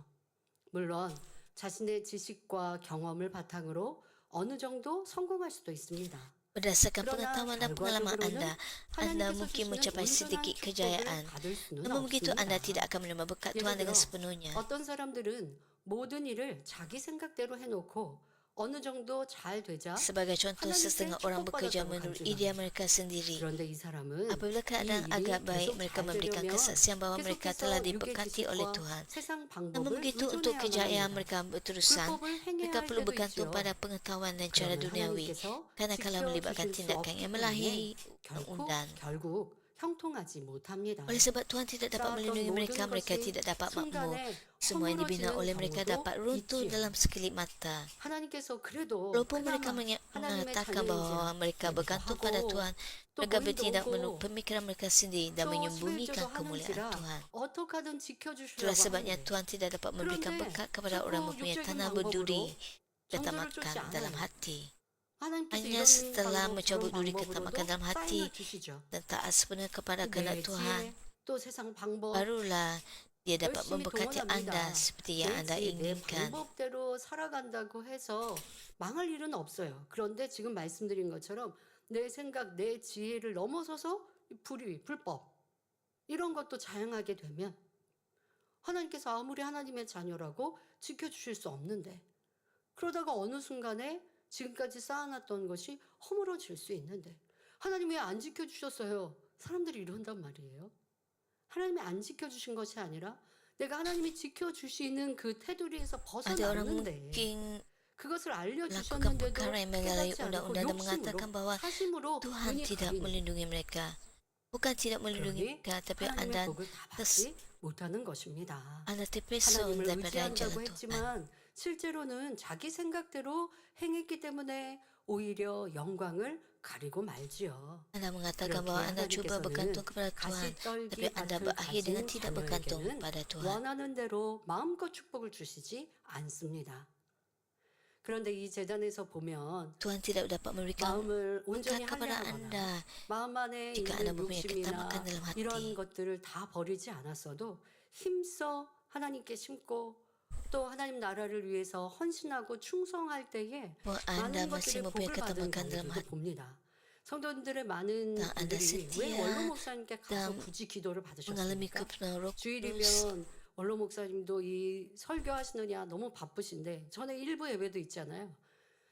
물론 자신의 지식과 경험을 바탕으로 어느 정도 성공할 수도 있습니다. Berdasarkan 그러나 pengetahuan dan pengalaman 결과적으로는 anda 하나님께서 mungkin 주시는 mencapai 온전한 sedikit 축복을 kejayaan. 받을 수는 Namun begitu anda 없습니다. tidak akan menerima berkat Tuhan 예를 dengan 들어 sepenuhnya. 어떤 사람들은 모든 일을 자기 생각대로 해놓고 어느 정도 잘 되자 Sebagai contoh, 하나님께 setengah orang bekerja 축복받았다고 menurut 간증합니다. idea mereka sendiri. 그런데 이 사람은 Apabila 이 keadaan 일이 agak baik, 계속 mereka 잘 memberikan 되려면 kesaksian bahawa mereka telah 계속해서 육의 diberkati oleh 지식과 Tuhan. 세상 Namun 방법을 begitu untuk 의존해야만 kejayaan 합니다. mereka berterusan, 불법을 행해야 mereka 할 perlu 때도 bergantung 있지요. pada pengetahuan dan cara 그러면 duniawi. 하나님께서 Karena kalau melibatkan 지켜주실 수 tindakan 없기 yang 때문에 melampaui 결국 undang-undang. 형통하지 못합니다. Oleh sebab Tuhan tidak dapat 쌓았던 melindungi mereka, 모든 mereka 것이 tidak dapat makmur. 순간에 Semua yang dibina 허물어지는 oleh mereka 경우도 dapat runtuh 있지요. dalam sekelip mata. 하나님께서 그래도 Walaupun mereka 그나마 하나님의 mengatakan bahawa mereka bergantung pada Tuhan, 또 mereka bertindak 무인도 menurut 오고 pemikiran mereka sendiri dan 또 menyembunyikan 수일제도 kemuliaan 하는지라 Tuhan. 어떻게든 Itulah 지켜주시려고 sebabnya 하는데 Tuhan tidak dapat memberikan 그런데 berkat kepada orang 자꾸 mempunyai 육적인 tanah 방법으로 berduri 정도를 ketamakan 쫓지 dalam 않아요. hati. 하나님께서 Hanya 이런 setelah 방법, mencabut 저런 duri 방법으로도 ketamakan dalam hati 사인을 주시죠. dan taat sepenuhnya kepada kehendak 내 Tuhan, 지혜, 또 세상 방법, barulah dia dapat 열심히 memberkati 동원합니다. anda seperti yang 내 anda 지혜, 내 inginkan. 방법대로 살아간다고 해서 망할 일은 없어요. 그런데 지금 말씀드린 것처럼 내 생각, 내 지혜를 넘어서서 불법 이런 것도 자행하게 되면 하나님께서 아무리 하나님의 자녀라고 지켜주실 수 없는데 그러다가 어느 순간에 지금까지 쌓아놨던 것이 허물어질 수 있는데 하나님 왜 안 지켜주셨어요? 사람들이 이런단 말이에요. 하나님이 안 지켜주신 것이 아니라 내가 하나님이 지켜주시는 그 테두리에서 Ada orang 벗어났는데 mungkin 그것을 melakukan 알려주셨는데도 perkara yang melalui 깨닫지 않고 undang-undang dan mengatakan 욕심으로 bahawa 사심으로 Tuhan 눈이 tidak 가리는 melindungi mereka. Bukan tidak melindungi 그러니 mereka, tapi 하나님의 anda 복을 다 받지 못하는 것입니다. terpesong 하나님을 daripada 의지한다고 jalan Tuhan. 했지만 실제로는 자기 생각대로 행했기 때문에 오히려 영광을 가리고 말지요. Anda mengatakan 그렇게 bahawa anda cuba 하나님께서는 bergantung kepada Tuhan, tapi 가시떨기 anda 밭을 berakhir dengan 가진 tidak bergantung 자녀에게는 pada Tuhan. 원하는 대로 마음껏 축복을 주시지 않습니다. 그런데 이 재단에서 보면 Tuhan tidak dapat memberikan 마음을 온전히 berkat kepada 하려거나 anda 마음 안에 jika anda 있는 mempunyai 욕심이나 ketamakan dalam 이런 hati. 것들을 다 버리지 않았어도 힘써 하나님께 심고 또 하나님 나라를 위해서 헌신하고 충성할 때에 Bahawa anda 많은 masih 것들이 mempunyai 복을 받은 ketamakan dalam 경우도 hati. 봅니다. 성도님들의 많은 Dan anda 분들이 왜 setia 원로 목사님께 가서 dan 굳이 기도를 mengalami 받으셨습니까? kebenaran Roh Kudus. 주일이면 원로 목사님도 이 설교하시느냐 너무 바쁘신데 전에 일부 예배도 있잖아요.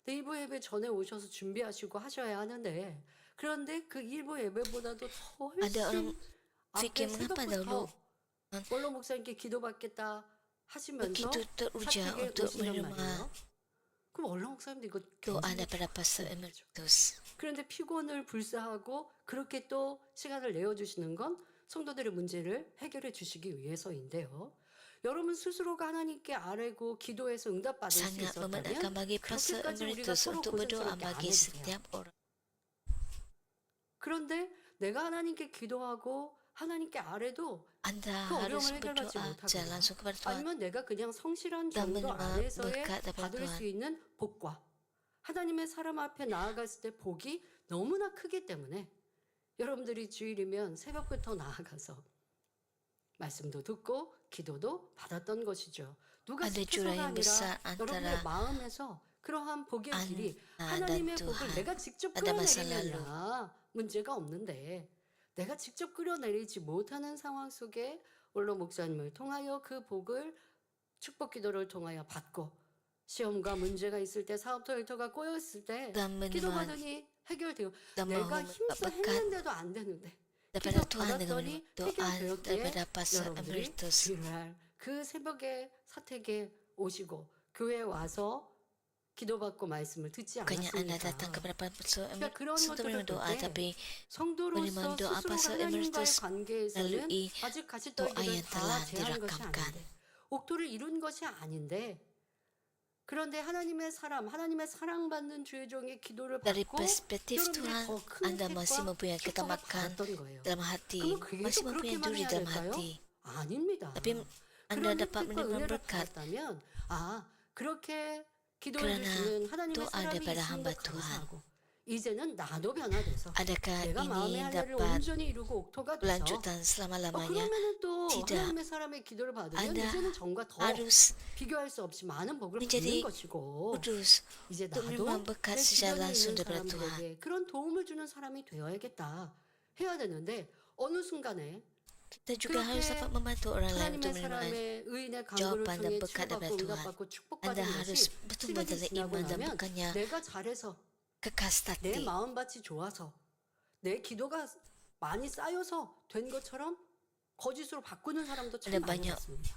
근데 일부 예배 전에 오셔서 준비하시고 하셔야 하는데 그런데 그 일부 예배보다도 더 Ada orang 훨씬 앞에 fikir mengapa dahulu 새벽부터 원로 목사님께 기도받겠다 하시면서 begitu teruja 사택에 untuk 오시단 menerima 말이에요. 그럼 원로 목사님도 이거 doa 견디기 daripada Pastor Emeritus. 그런데 피곤을 불사하고 그렇게 또 시간을 내어주시는 건 성도들의 문제를 해결해 주시기 위해서인데요. 여러분 스스로가 하나님께 아뢰고 기도해서 응답받을 수 Sangat 있었다면 membenarkan bagi Pastor 그렇게까지 우리가 Emeritus 서로 untuk berdoa 고생스럽게 안 bagi 해도 돼요. setiap orang. 그런데 내가 하나님께 기도하고 하나님께 아래도 Anda 그 harus 어려움을 해결받지 berdoa aja 못하거나 langsung kepada Tuhan 아니면 내가 그냥 성실한 dan 정도 menerima 안에서의 berkat daripada 받을 수 Tuhan. 있는 복과 하나님의 사람 앞에 나아갔을 때 복이 너무나 크기 때문에 여러분들이 주일이면 새벽부터 나아가서 말씀도 듣고 기도도 받았던 것이죠. 누가 Ada 시켜서가 jurang yang 아니라 besar 여러분의 antara 마음에서 그러한 복의 길이 Anda dan 하나님의 복을 Tuhan. 내가 직접 Ada masa 끌어내리면야 문제가 없는데 내가 직접 끌어내리지 못하는 상황 속에 올로 목사님을 통하여 그 복을 축복 기도를 통하여 받고 시험과 문제가 있을 때 사업터 일터가 꼬였을 때 Dan menerima 기도받으니 해결돼요. dan 내가 mau 힘써 berkat 했는데도 안 되는데 daripada 기도 Tuhan dengan 받았더니 menerima doa 해결되었기에 daripada Pastor 여러분들이 Emeritus. 주일날 그 새벽에 사택에 오시고 교회에 와서 기도받고 말씀을 듣지 Bukannya Anda datang 않았습니까? kepada Pastor 그러니까 그런 Emeritus untuk menerima 것들을 doa, 볼 때 tapi 성도로서 menerima doa 스스로가 Pastor 하나님과의 Emeritus 관계에서는 melalui 아직 doa 가시떨기를 yang 다 telah 제한 것이 dirakamkan. 아닌데 옥토를 이룬 것이 아닌데 그런데 하나님의 사람, 하나님의 사랑받는 주의 종의 기도를 Dari 받고 perspektif 여러분들이 Tuhan, 더 큰 Anda masih 혜택과 mempunyai 축복을 ketamakan 받았던 거예요. dalam hati, 그러면 계속 masih mempunyai 그렇게만 duri 해야 dalam 될까요? hati. 아닙니다. Tapi Anda 그런 dapat 혜택과 menerima 은혜를 berkat 받았다면 그렇게 기도해 karena 주시는 하나님의 doa 사람이 daripada 있음도 hamba Tuhan. 감사하고 이제는 나도 변화돼서 Adakah 내가 마음의 ini 할례를 dapat 온전히 이루고 옥토가 돼서 kelanjutan selama-lamanya? 그러면은 또 tidak. 하나님의 사람의 기도를 받으면 Anda 이제는 전과 더 harus 비교할 수 없이 많은 복을 menjadi 받는 것이고 kudus 이제 untuk 나도 menerima berkat 내 secara 주변에 langsung 있는 daripada Tuhan. 사람들에게 그런 도움을 주는 사람이 되어야겠다 해야 되는데 어느 순간에 Kita juga harus 그렇게 dapat membantu orang lain untuk 하나님의 menerima. 사람의 의인의 간구를 jawaban dan 통해 berkat 치유받고 daripada Tuhan. 응답받고 Anda 축복받은 harus 것이 bertumbuh 시간이 dalam 지나고 iman dan 나면 bukannya 내가 잘해서 kekas 내 hati. 마음밭이 좋아서 내 기도가 많이 쌓여서 된 것처럼 거짓으로 바꾸는 사람도 참 Ada 많이 banyak 봤습니다.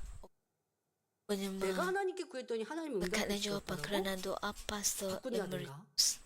menerima 내가 하나님께 구했더니 하나님 berkat dan 응답해 jawapan 주셨더라고. kerana doa Pastor 바꾼다든가. Emeritus.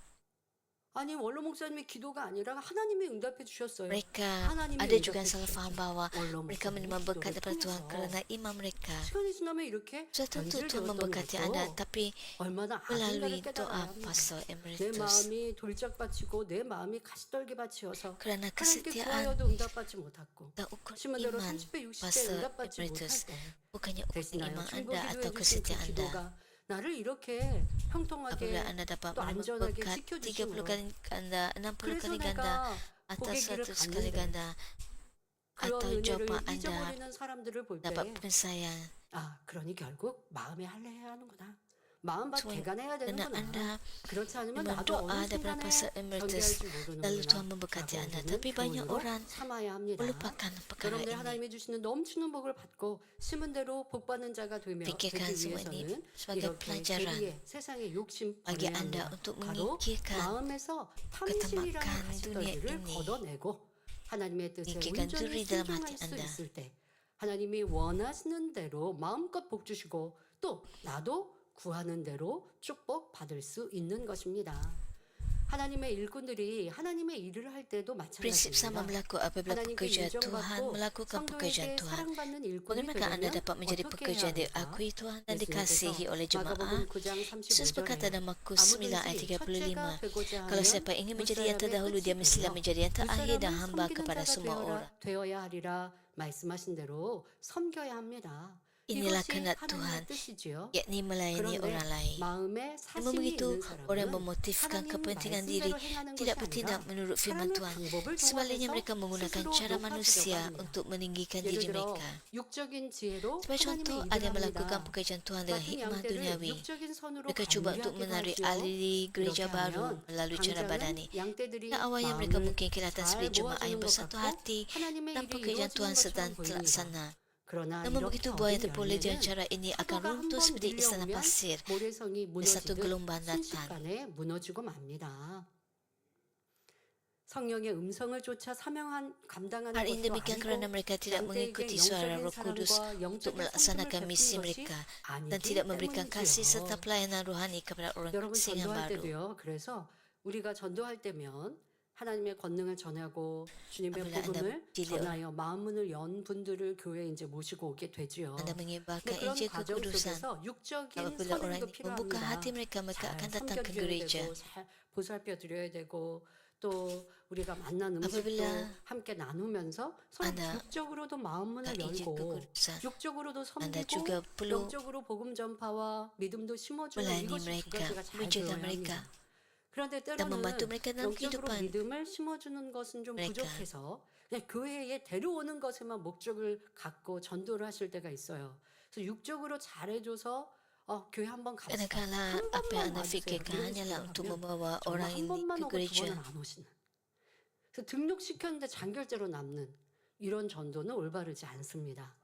아니 원로 목사님의 기도가 아니라 하나님이 응답해 주셨어요. Mereka 하나님이 ada juga yang 응답해 salah faham 주셨어요. bahwa 원로 mereka 목사님의 menerima berkat 기도를 daripada Tuhan 통해서 kerana iman mereka. 시간이 지나면 이렇게 Suatu tentu Tuhan 변질되었던 memberkati Anda, 것도 tapi 얼마나 melalui 아름다움을 깨달아야 doa 합니다. Pastor 내 Emeritus. 마음이 돌짝밭이고 내 마음이 가시떨기밭이어서 Kerana 하나님께 kesetiaan 구하여도 응답받지 못했고 dan ukur 심은 대로 iman 30배 60배 Pastor 응답받지 못할 Emeritus. 때 Bukannya ukur 대신하여 iman 중보 Anda atau 기도해 주신 그 kesetiaan Anda. 기도가 나를 이렇게 Apabila 형통하게 Anda dapat 또 menerima 안전하게 berkat 30 지켜주심으로 kali ganda, 60 그래서 kali ganda, 내가 atau 복의 길을 100 kali 갔는데 ganda, 그런 atau 은혜를 jawapan Anda 잊어버리는 사람들을 볼 때 dapat penyelesaian. 그러니 결국 마음의 할례해야 하는구나. 마음밭 Tuhan, 개간해야 Karena 되는구나. Anda 그렇지 않으면 menerima 나도 doa 어느 daripada 순간에 Pastor 경계할 Emeritus, 줄 lalu Tuhan 모르는구나. memberkati 라고 Anda. 우리는 Tapi banyak 교훈으로 orang 삼아야 합니다. melupakan perkara 여러분들 ini. 하나님이 주시는 넘치는 복을 받고 심은 대로 복받는 자가 되며 Pikirkan 되기 semua ini 위해서는 sebagai 이렇게 pelajaran 죄의 세상의 욕심 bagi 버려야 Anda 합니다. untuk 바로 menyingkirkan 마음에서 탐심이라는 ketamakan dunia 가시떨기를 ini. 걷어내고 하나님의 뜻에 Menyingkirkan 온전히 duri dalam 순종할 hati 수 Anda. 있을 때 하나님이 원하시는 대로 마음껏 복 주시고 또 나도 구하는 대로 축복 받을 수 있는 것입니다. 하나님의 일꾼들이 하나님의 일을 할 때도 Prinsip sama 마찬가지입니다. berlaku apabila 하나님께 pekerja Tuhan 인정받고 melakukan pekerjaan 성도에게 Tuhan. 사랑받는 일꾼이 Bagaimana anda 되려면 dapat menjadi 어떻게 pekerja 해야 yang 합니까? diakui Tuhan dan 예수님께서 dikasihi oleh jemaah? 마가복음 9장 Yesus berkata 35절에 dalam Markus 9 ayat 아무든지 35, 첫째가 되고자 kalau 하면 siapa ingin menjadi yang 무사람의 terdahulu, dia 끝이 mestilah 되며 menjadi yang terakhir dan 무사람을 hamba 섬기는 kepada 자가 semua orang. 되어야 하리라 말씀하신 대로 섬겨야 합니다. Inilah 이것이 kehendak 하나님의 Tuhan, 뜻이지요. yakni melayani 그런데 orang lain. 마음에 Namun 사심이 begitu, 있는 orang yang 사람은 memotifkan 하나님 kepentingan diri 말씀대로 행하는 tidak 것이 bertindak 아니라 menurut firman 사람의 Tuhan. 방법을 Sebaliknya 통해서 mereka menggunakan 스스로 cara 높아지려고 manusia 합니다. untuk meninggikan 예를 diri 들어 mereka. 육적인 지혜로 Sebagai contoh, 하나님의 ada yang 일을 melakukan 합니다. pekerjaan Tuhan dengan 같은 hikmah 양떼를 duniawi. 육적인 선으로 Mereka cuba untuk 관리하기도 menarik 하지요. alih gereja 이렇게 baru 하면 melalui cara 당장은 badani. 양떼들이 Pada awalnya mereka 마음을 mungkin kelihatan 잘 sebagai jemaah 모아주는 yang 것 bersatu 같고 hati 하나님의 dan 일이 pekerjaan Tuhan 이루어지는 sedang 것처럼 보입니다. terlaksana. 그러나 Namun 이렇게 begitu buaya 얻은 terpoleh dengan 열매는 cara ini akan 파도가 runtuh 한번 seperti istana 밀려오면 pasir 모래성이 di satu 무너지듯 gelombang datang. 순식간에 무너지고 맙니다. 성령의 음성을 쫓아 감당하는 Hal ini 것도 demikian 아니고 kerana mereka tidak mengikuti 양떼에게 suara 영적인 Roh Kudus 사랑과 untuk 영적인 섬김을 melaksanakan 베푼 misi 것이 mereka dan 아니기 tidak memberikan kasih serta 때문이지요. pelayanan rohani kepada orang 여러분 asing yang 전도할 baru. 때도요. 그래서 우리가 전도할 때면 하나님의 권능을 전하고 주님의 Apabila anda 복음을 menjadi 전하여 마음문을 연 분들을 교회에 이제 모시고 오게 되지요. Anda 근데 menyebarkan 그런 Injil 과정 kekudusan. 속에서 육적인 Apabila orang 선행도 ini membuka 필요합니다. hati mereka, mereka 잘 akan datang ke 섬겨드려야 gereja. 되고 잘 보살펴 드려야 되고 또 우리가 만난 음식도 Apabila 함께 나누면서 서로 Anda 육적으로도 마음문을 kaijik 열고 kekudusan, 육적으로도 Anda 섬기고 juga perlu 영적으로 복음 전파와 믿음도 심어주는 melayani 이것이 두 mereka, 가지가 잘 menjaga 되어야 mereka, 합니다. 그런데 dan membantu 때로는 mereka dalam 영적으로 kehidupan 믿음을 심어주는 것은 좀 mereka. 부족해서 그냥 교회에 데려오는 것에만 목적을 갖고 전도를 하실 때가 있어요. 그래서 육적으로 잘해줘서 교회 한번 갑시다. Kadangkala 한 apa yang 번만 Anda 와주세요. fikirkan 이런 hanyalah 식으로 untuk 하면 membawa 정말 orang 한 ini 번만 ke 오고 두 번은 gereja. 안 오시는. 그래서 등록시켰는데 장결제로 남는 이런 전도는 올바르지 않습니다.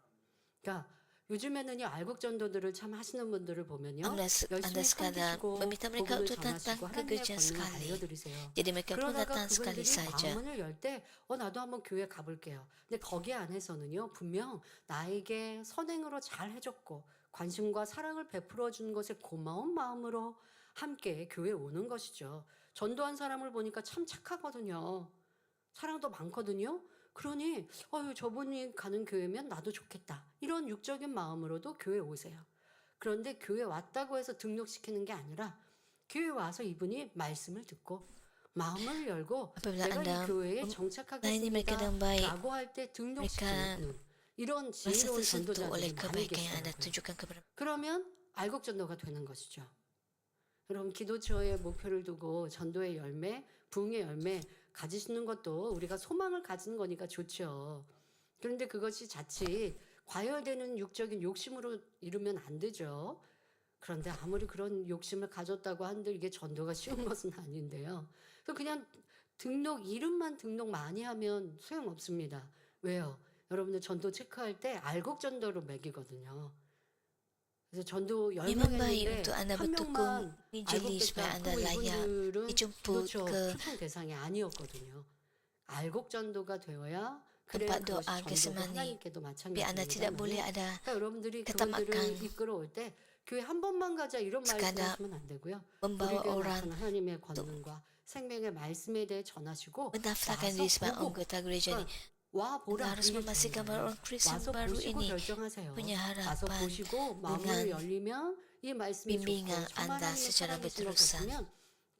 그러니까 요즘에는 이 알곡 전도들을 참 하시는 분들을 보면요. Anda 열심히 sekadar 섬기시고 meminta mereka 복음을 untuk datang 전하시고 ke 하나님의 gereja 권능을 sekali. 알려드리세요. Jadi mereka pun 그러다가 datang sekali 그분들이 saja. 마음문을 열 때 나도 한번 교회 가볼게요. 근데 거기 안에서는요. 분명 나에게 선행으로 잘 해줬고 관심과 사랑을 베풀어 준 것에 고마운 마음으로 함께 교회에 오는 것이죠. 전도한 사람을 보니까 참 착하거든요. 사랑도 많거든요. 그러니 저분이 가는 교회면 나도 좋겠다. 이런 육적인 마음으로도 교회에 오세요. 그런데 교회 왔다고 해서 등록시키는 게 아니라 교회 와서 이분이 말씀을 듣고 마음을 열고 Apabila 내가 이 Anda 교회에 melayani mereka dengan 정착하겠습니다 baik, 라고 할 때 등록시키는 이런 rasa 지혜로운 tersentuh oleh 전도자들이 많이 kebaikan yang Anda 계시더라고요. tunjukkan kepada 그러면 알곡 전도가 되는 것이죠. 여러분 기도처의 목표를 두고 전도의 열매, 부흥의 열매 가지시는 것도 우리가 소망을 가지는 거니까 좋죠. 그런데 그것이 자칫 과열되는 육적인 욕심으로 이루면 안 되죠. 그런데 아무리 그런 욕심을 가졌다고 한들 이게 전도가 쉬운 것은 아닌데요. 그래서 그냥 이름만 등록 많이 하면 소용없습니다. 왜요? 여러분들 전도 체크할 때 알곡 전도로 매기거든요. 그래서 전도 Memang 10명 baik 했는데 untuk Anda 한 bertekun 명만 injili supaya 알곡됐다. Anda 그럼 layak 이분들은 dijemput 기도처 ke 초청 대상이 아니었거든요. 알곡 전도가 되어야 그래야 tempat 그것이 doa 전도고 Getsemani. 하나님께도 Tapi Anda tidak boleh 마찬가지입니다. ada 그러니까 여러분들이 ketamakan. 그분들을 이끌어올 때 교회 한 번만 가자 이런 Sekadar 말씀하시면 안 되고요. membawa 우리 교회 orang 나타난 하나님의 권능과 생명의 말씀에 대해 전하시고 mendaftarkan 와서 diri sebagai 보고 anggota gereja ini. 그러니까 와 Anda 보라 harus 이게 memastikan bahwa 중요해요. orang Kristen 와서 baru 보시고 ini 결정하세요. punya 와서 harapan 보시고 마음을 dengan 열리면 이 말씀이 좋고 bimbingan 참 Anda 하나님의 secara 살아계신 것 berterusan. 같으면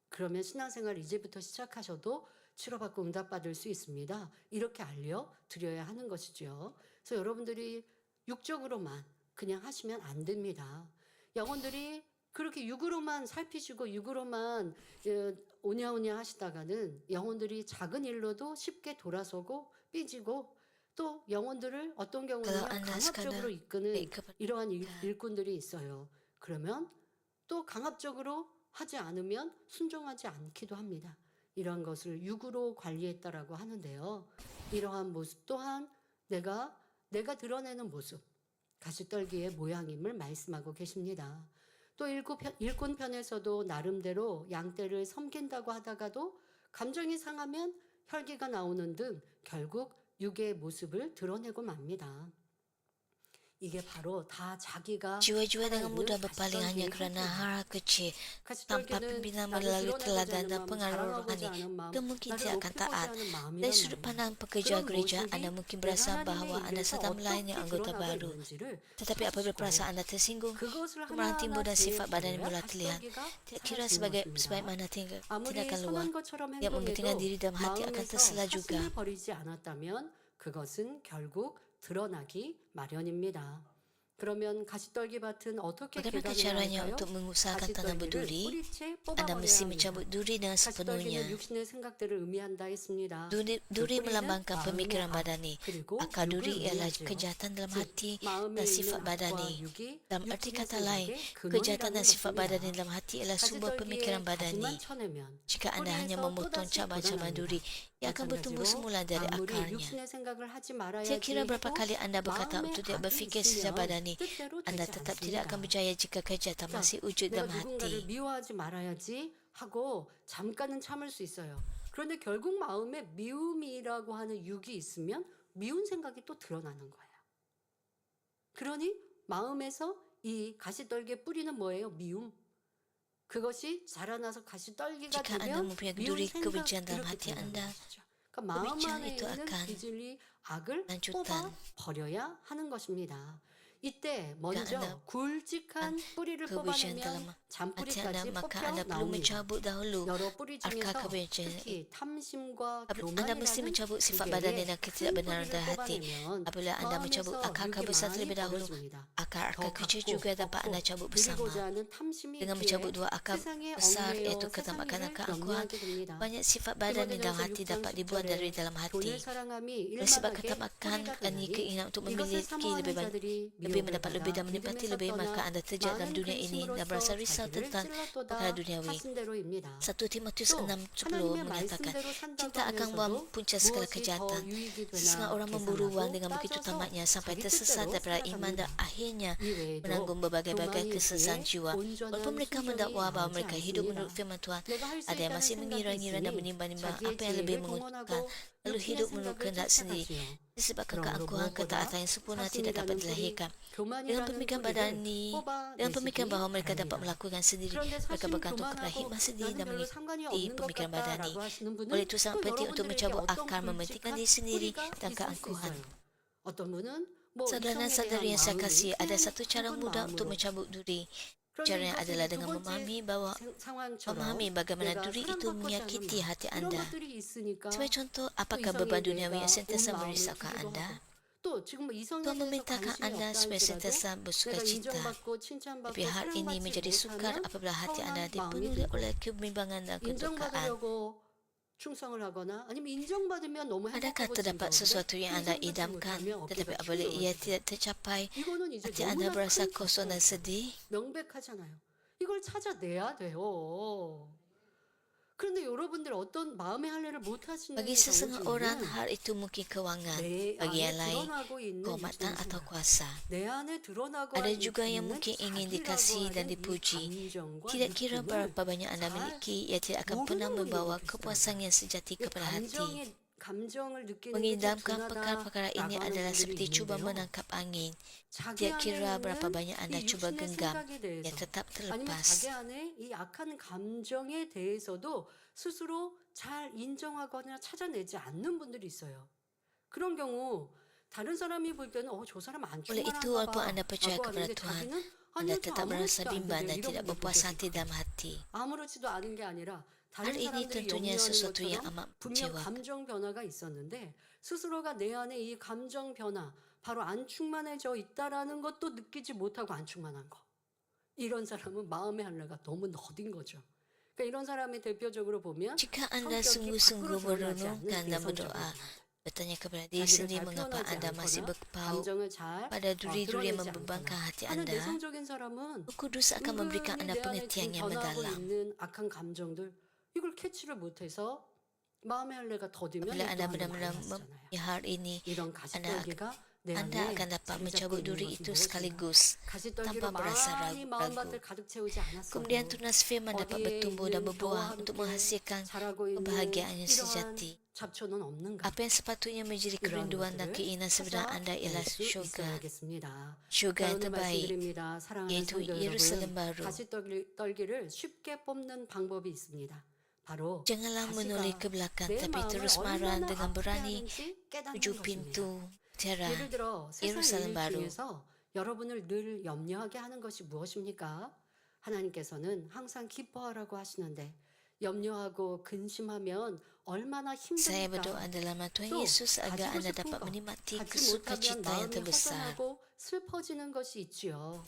그러면 신앙생활 이제부터 시작하셔도 치료받고 응답받을 수 있습니다. 이렇게 알려드려야 하는 것이죠. 그래서 여러분들이 육적으로만 그냥 하시면 안 됩니다. 영혼들이 그렇게 육으로만 살피시고 육으로만 오냐오냐 하시다가는 영혼들이 작은 일로도 쉽게 돌아서고 삐지고 또 영혼들을 어떤 경우는 Kalau Anda 강압적으로 sekadar 이끄는 kepada 이러한 일꾼들이 있어요. 그러면 또 강압적으로 하지 않으면 순종하지 않기도 합니다. 이러한 것을 육으로 관리했다라고 하는데요. 이러한 모습 또한 내가 드러내는 모습, 가시떨기의 모양임을 말씀하고 계십니다. 또 일꾼 편에서도 나름대로 양떼를 섬긴다고 하다가도 감정이 상하면 혈기가 나오는 등 결국 육의 모습을 드러내고 맙니다. 이게 바로 다 자기가 jiwa-jiwa dengan 살아있는 mudah berpaling hanya 가시떨기의 karena 형태입니다. hal kecil. Tanpa 가시떨기는 pimpinan 나를 melalui 드러내고자 teladan 하는 dan 마음, pengaruh 자랑하고자 rohani, 하는 마음, kemungkin 나를 tidak akan 높이고자 taat. 하는 마음이란 Dari sudut 말이에요. pandang pekerja 그런 gereja, 모습이 Anda mungkin 내가 berasa 하나님의 bahwa Anda 일에서 sedang melayani 어떻게 anggota 드러나고 baru. 있는지를 Tetapi apabila 찾으시고 perasaan Anda tersinggung, 그것을 kemarahan timbul dan 하나하나 sifat badan 제어해야 mulai terlihat. 가시떨기가 Tidak kira 사라지는 것입니다. sebagaimana 아무리 tindakan luar. 선한 것처럼 Yang mementingkan 행동해도 diri dalam hati akan 마음에서 tercela juga. 사심을 버리지 않았다면 그것은 결국 드러나기 마련입니다. 그러면 가시떨기 밭은 어떻게 Bagaimana 개간해야 caranya 할까요? untuk mengusahakan tanah 가시떨기를 berduri? 뿌리채 Anda 뽑아버려야 mesti 합니다. mencabut duri dengan sepenuhnya. 가시떨기는 육신의 생각들을 의미한다 했습니다. Duri 뿌리는 melambangkan 마음의 pemikiran 악, badani. 그리고 Akar 육을 duri ialah 의미하지요. kejahatan dalam 즉, hati 마음에 dan 있는 sifat 악과 badani. 육이 Dalam arti 육신의 kata lain, 생각의 kejahatan dan 근원이라는 sifat badani 것입니다. dalam hati ialah sumber pemikiran 가시떨기의 badani. 가지만 쳐내면 Jika Anda hanya 뿌리에서 memotong 또다시 cabang-cabang 돋아납니다. duri, ia akan bertumbuh 마찬가지로 semula dari 아무리 akarnya. 육신의 생각을 하지 말아야지 Saya kira berapa 해도 kali Anda berkata 마음에 untuk tidak 악이 berfikir secara 있으면 badani, 뜻대로 Anda 되지 tetap tidak akan 않습니다. berjaya jika kejahatan 그러니까 masih wujud 내가 dalam 누군가를 hati. 미워하지 말아야지 하고 잠깐은 참을 수 있어요. 그런데 결국 마음에 미움이라고 하는 육이 있으면 미운 생각이 또 드러나는 거예요. 그러니 마음에서 이 가시떨기의 뿌리는 뭐예요? 미움. 그것이 자라나서 가시떨기가 Jika Anda 되면 mempunyai 미운 duri 생각 kebencian dalam 이렇게 hati 된다는 Anda, 것이죠. 그러니까 마음 kebencian 안에 itu 있는 akan 비질리 악을 lanjutan. 뽑아 버려야 하는 것입니다. 이때 먼저 anda 굵직한 뿌리를 kebijakan dalam 뽑아내면 hati anda, 잔뿌리까지 maka 뽑혀 anda perlu 나옵니다. mencabut dahulu 여러 뿌리 akar 중에서 kebijakan. 특히 탐심과 Anda mesti 교만이라는 mencabut 두 sifat badan 개의 dan 큰 ketidakbenaran 뿌리를 dalam hati. 뽑아내면 Apabila anda mencabut 마음에서 akar 물기 besar 많이 terlebih dahulu, 벌어집니다. akar 더 kecil 갖고 juga dapat anda 얻고 cabut bersama. 누리고자 하는 탐심이 Dengan 있기에 mencabut dua akar 세상에 besar 얽매여 iaitu 세상 ketamakan 일을 keangkuhan, 염려하게 됩니다. banyak sifat badan di dalam 디모데전서 hati 6장 dapat dibuang 10절에 dari dalam 돈을 hati. 사랑함이 Oleh sebab 일만하게 ketamakan 뿌리가 ini 되나니 keinginan untuk 이것을 memiliki 사모하는 lebih banyak, 자들이 lebih 미혹을 mendapat lebih 받아 dan menikmati 믿음에서 lebih, 떠나 maka anda terjebak dalam 많은 dunia ini dan merasa 근심으로써 risau 자기를 tentang 찔렀도다 perkara duniawi. 하신대로입니다. 1 Timotius 또 6:10 하나님의 mengatakan, 말씀대로 산다고 cinta akan buang 하면서도 punca segala 무엇이 더 kejahatan. 유익이 Setengah 되나 orang memburu uang 계산하고 dengan begitu 따져서 tamaknya sampai 자기 tersesat 뜻대로 daripada iman dan 살아갑니다. akhirnya 이 외에도 menanggung berbagai-bagai 교만이 kesesakan 있기에 jiwa. 온전한 Walaupun mereka 순종이 mendakwa bahawa 나오지 mereka hidup menurut 않습니다. firman Tuhan, 내가 할 수 ada yang 있다는 masih 생각이 mengira-ngira dan 있으니 menimbang-nimbang 자기의 apa yang lebih 지혜를 menguntungkan, 동원하고 lalu 육신의 hidup menurut 생각을 kehendak sendiri. 쫓아가지요. Disebabkan 그러므로 keangkuhan, 무엇보다 ketaatan yang sempurna tidak dapat 사심이라는 뿌리, dilahirkan. Dengan 교만이라는 pemikiran badan 뿌리를 ini, dengan pemikiran 뽑아내시기 bahawa mereka dapat 바랍니다. melakukan sendiri, 그런데 mereka 사심 bergantung kepada 교만하고 hikmah sendiri 나는 dan 별로 상관이 mengikuti 없는 것 pemikiran badan ini. 같다라고 하시는 분은 Oleh itu sangat 또 penting untuk 여러분들에게 mencabut 어떤 akar, mementingkan 굵직한 diri sendiri 뿌리가 dan 있을 수 keangkuhan. 있어요. 어떤 분은 뭐 Saudara dan 이성에 saudari 대한 yang saya 마음이 kasih, ada 큰 satu cara 굵은 mudah untuk 마음으로 mencabut duri. 그런데 Caranya 이것은 adalah 두 dengan 번째 memahami bahawa 상황처럼 bagaimana 내가 duri itu 사랑받고자 menyakiti 하는 hati 이런 anda. 것들이 있으니까 Sebagai contoh, 또 apakah 이성의 beban duniawi yang 뇌가 온 sentiasa 마음을 merisaukan 주기도 anda? 하고 또 지금 뭐 이성에 Tuhan 대해서 memintakan 관심이 anda 없다 supaya 할지라도 sentiasa bersuka 내가 cita. 인정받고 칭찬받고 Tapi hal ini 사랑받지 menjadi sukar 못하면 apabila hati anda 서운한 마음이 dipenuhi 들고 oleh kebimbangan dan kedukaan. 인정받으려고 충성을 하거나 아니면 인정받으면 너무 Adakah 행복하고 terdapat 즐거운데 sesuatu yang anda 인정받지 idamkan, 못하면 tetapi 어깨가 apabila ia 휘어져요. tidak tercapai, 이거는 이제 hati anda 너무나 berasa 큰 kosong dan 기쁨이에요. sedih? 명백하잖아요. 이걸 찾아내야 돼요. 그런데 여러분들 어떤 마음의 할례를 못 하시는 Bagi 경우 sesetengah orang, 중에는 hal itu mungkin kewangan. 내 Bagi yang 안에 lain, 드러나고 있는 kehormatan atau 이중생각, kuasa. 내 안에 드러나고 Ada 있는 juga yang mungkin ingin dikasihi dan 이 dipuji. 감정과 Tidak kira 느낌을 berapa banyak anda 잘 miliki, ia tidak akan pernah 모르는 membawa 분들도 kepuasan yang sejati 이 kepada hati. 감정을 느끼는 게 좀 Mengidamkan perkara-perkara ini 둔하다라고 하는 adalah 분들이 seperti cuba 있는데요. menangkap angin. 자기 Tidak 안에 kira berapa 있는 banyak anda 이 cuba 육신의 genggam, 생각에 ia 대해서 tetap 아니면 terlepas. 자기 안에 이 악한 감정에 대해서도 스스로 잘 인정하거나 찾아내지 않는 분들이 있어요. 그런 경우 다른 사람이 볼 때는 저 사람 안 Oleh itu, 충만한가 walaupun 봐 anda percaya 라고 kepada 하는데 Tuhan, 자기는 anda 아니요 저 tetap merasa 아무렇지도 bimbang 않은데 dan 이런 tidak 분들 berpuas 계실 hati 거예요. dalam hati. 아무렇지도 않은 게 아니라 Hal 다른 ini 사람들이 tentunya 염려하는 sesuatu yang 것처럼 amat 분명 mengecewakan. 감정 변화가 있었는데 스스로가 내 안에 이 감정 변화 바로 안 충만해져 있다라는 것도 느끼지 못하고 안 충만한 거. 이런 사람은 마음의 할례가 너무 더딘 거죠. 그러니까 이런 사람의 대표적으로 보면 Jika anda 성격이 sungguh-sungguh 밖으로 드러나지 않는 merenungkan dan berdoa, 내성적인 bertanya kepada diri 자기를 sendiri 잘 mengapa 표현하지 anda masih 않거나 berkepau 감정을 잘 pada duri-duri yang 드러내지 membebankan 않거나 hati 하는 anda, 내성적인 사람은 Roh Kudus akan memberikan 은근히 anda 내 안에 pengertian 지금 yang 변하고 mendalam. 있는 악한 감정들 이걸 캐치를 못해서 마음의 할례가 더디면 Apabila anda 또 benar-benar 하잖아요. mempunyai hal ini, 이런 anda 가시떨기가 내 anda 안에 akan dapat 자리 잡고 mencabut 있는 duri 것이 itu 무엇인가? sekaligus, 가시떨기로 tanpa berasa 많이 ragu. 마음밭을 가득 채우지 않았어도 Kemudian tunas firman dapat 어디에 bertumbuh dan 있는 berbuah 저와 untuk 함께 menghasilkan 자라고 있는 kebahagiaan yang 이러한 sejati. 잡초는 없는가? Apa yang sepatutnya menjadi 이러한 kerinduan dan 것들을 keinginan sebenar anda ialah 찾아낼 수 syurga. 있어야겠습니다. Syurga yang 오늘 terbaik, 말씀드립니다. 사랑하는 yaitu 성도 Yerusalem 여러분, baru. 가시떨기를 쉽게 뽑는 방법이 있습니다. 바로 Janganlah menoleh ke belakang, 내 tapi 마음을 terus marah 얼마나 dengan 아프게 berani 하는지 깨닫는 menuju 것입니다. pintu tiara 예를 들어 세상 Yerusalem 일 baru. 중에서 여러분을 늘 염려하게 하는 것이 무엇입니까? 하나님께서는 항상 기뻐하라고 하시는데 염려하고 근심하면 얼마나 Saya 힘듭니까? berdoa dalam nama Tuhan 또 Yesus agar 가지고 anda 싶은 dapat 거 menikmati 갖지 못하면 sukacita yang 마음이 terbesar. 허전하고 슬퍼지는 것이 있지요.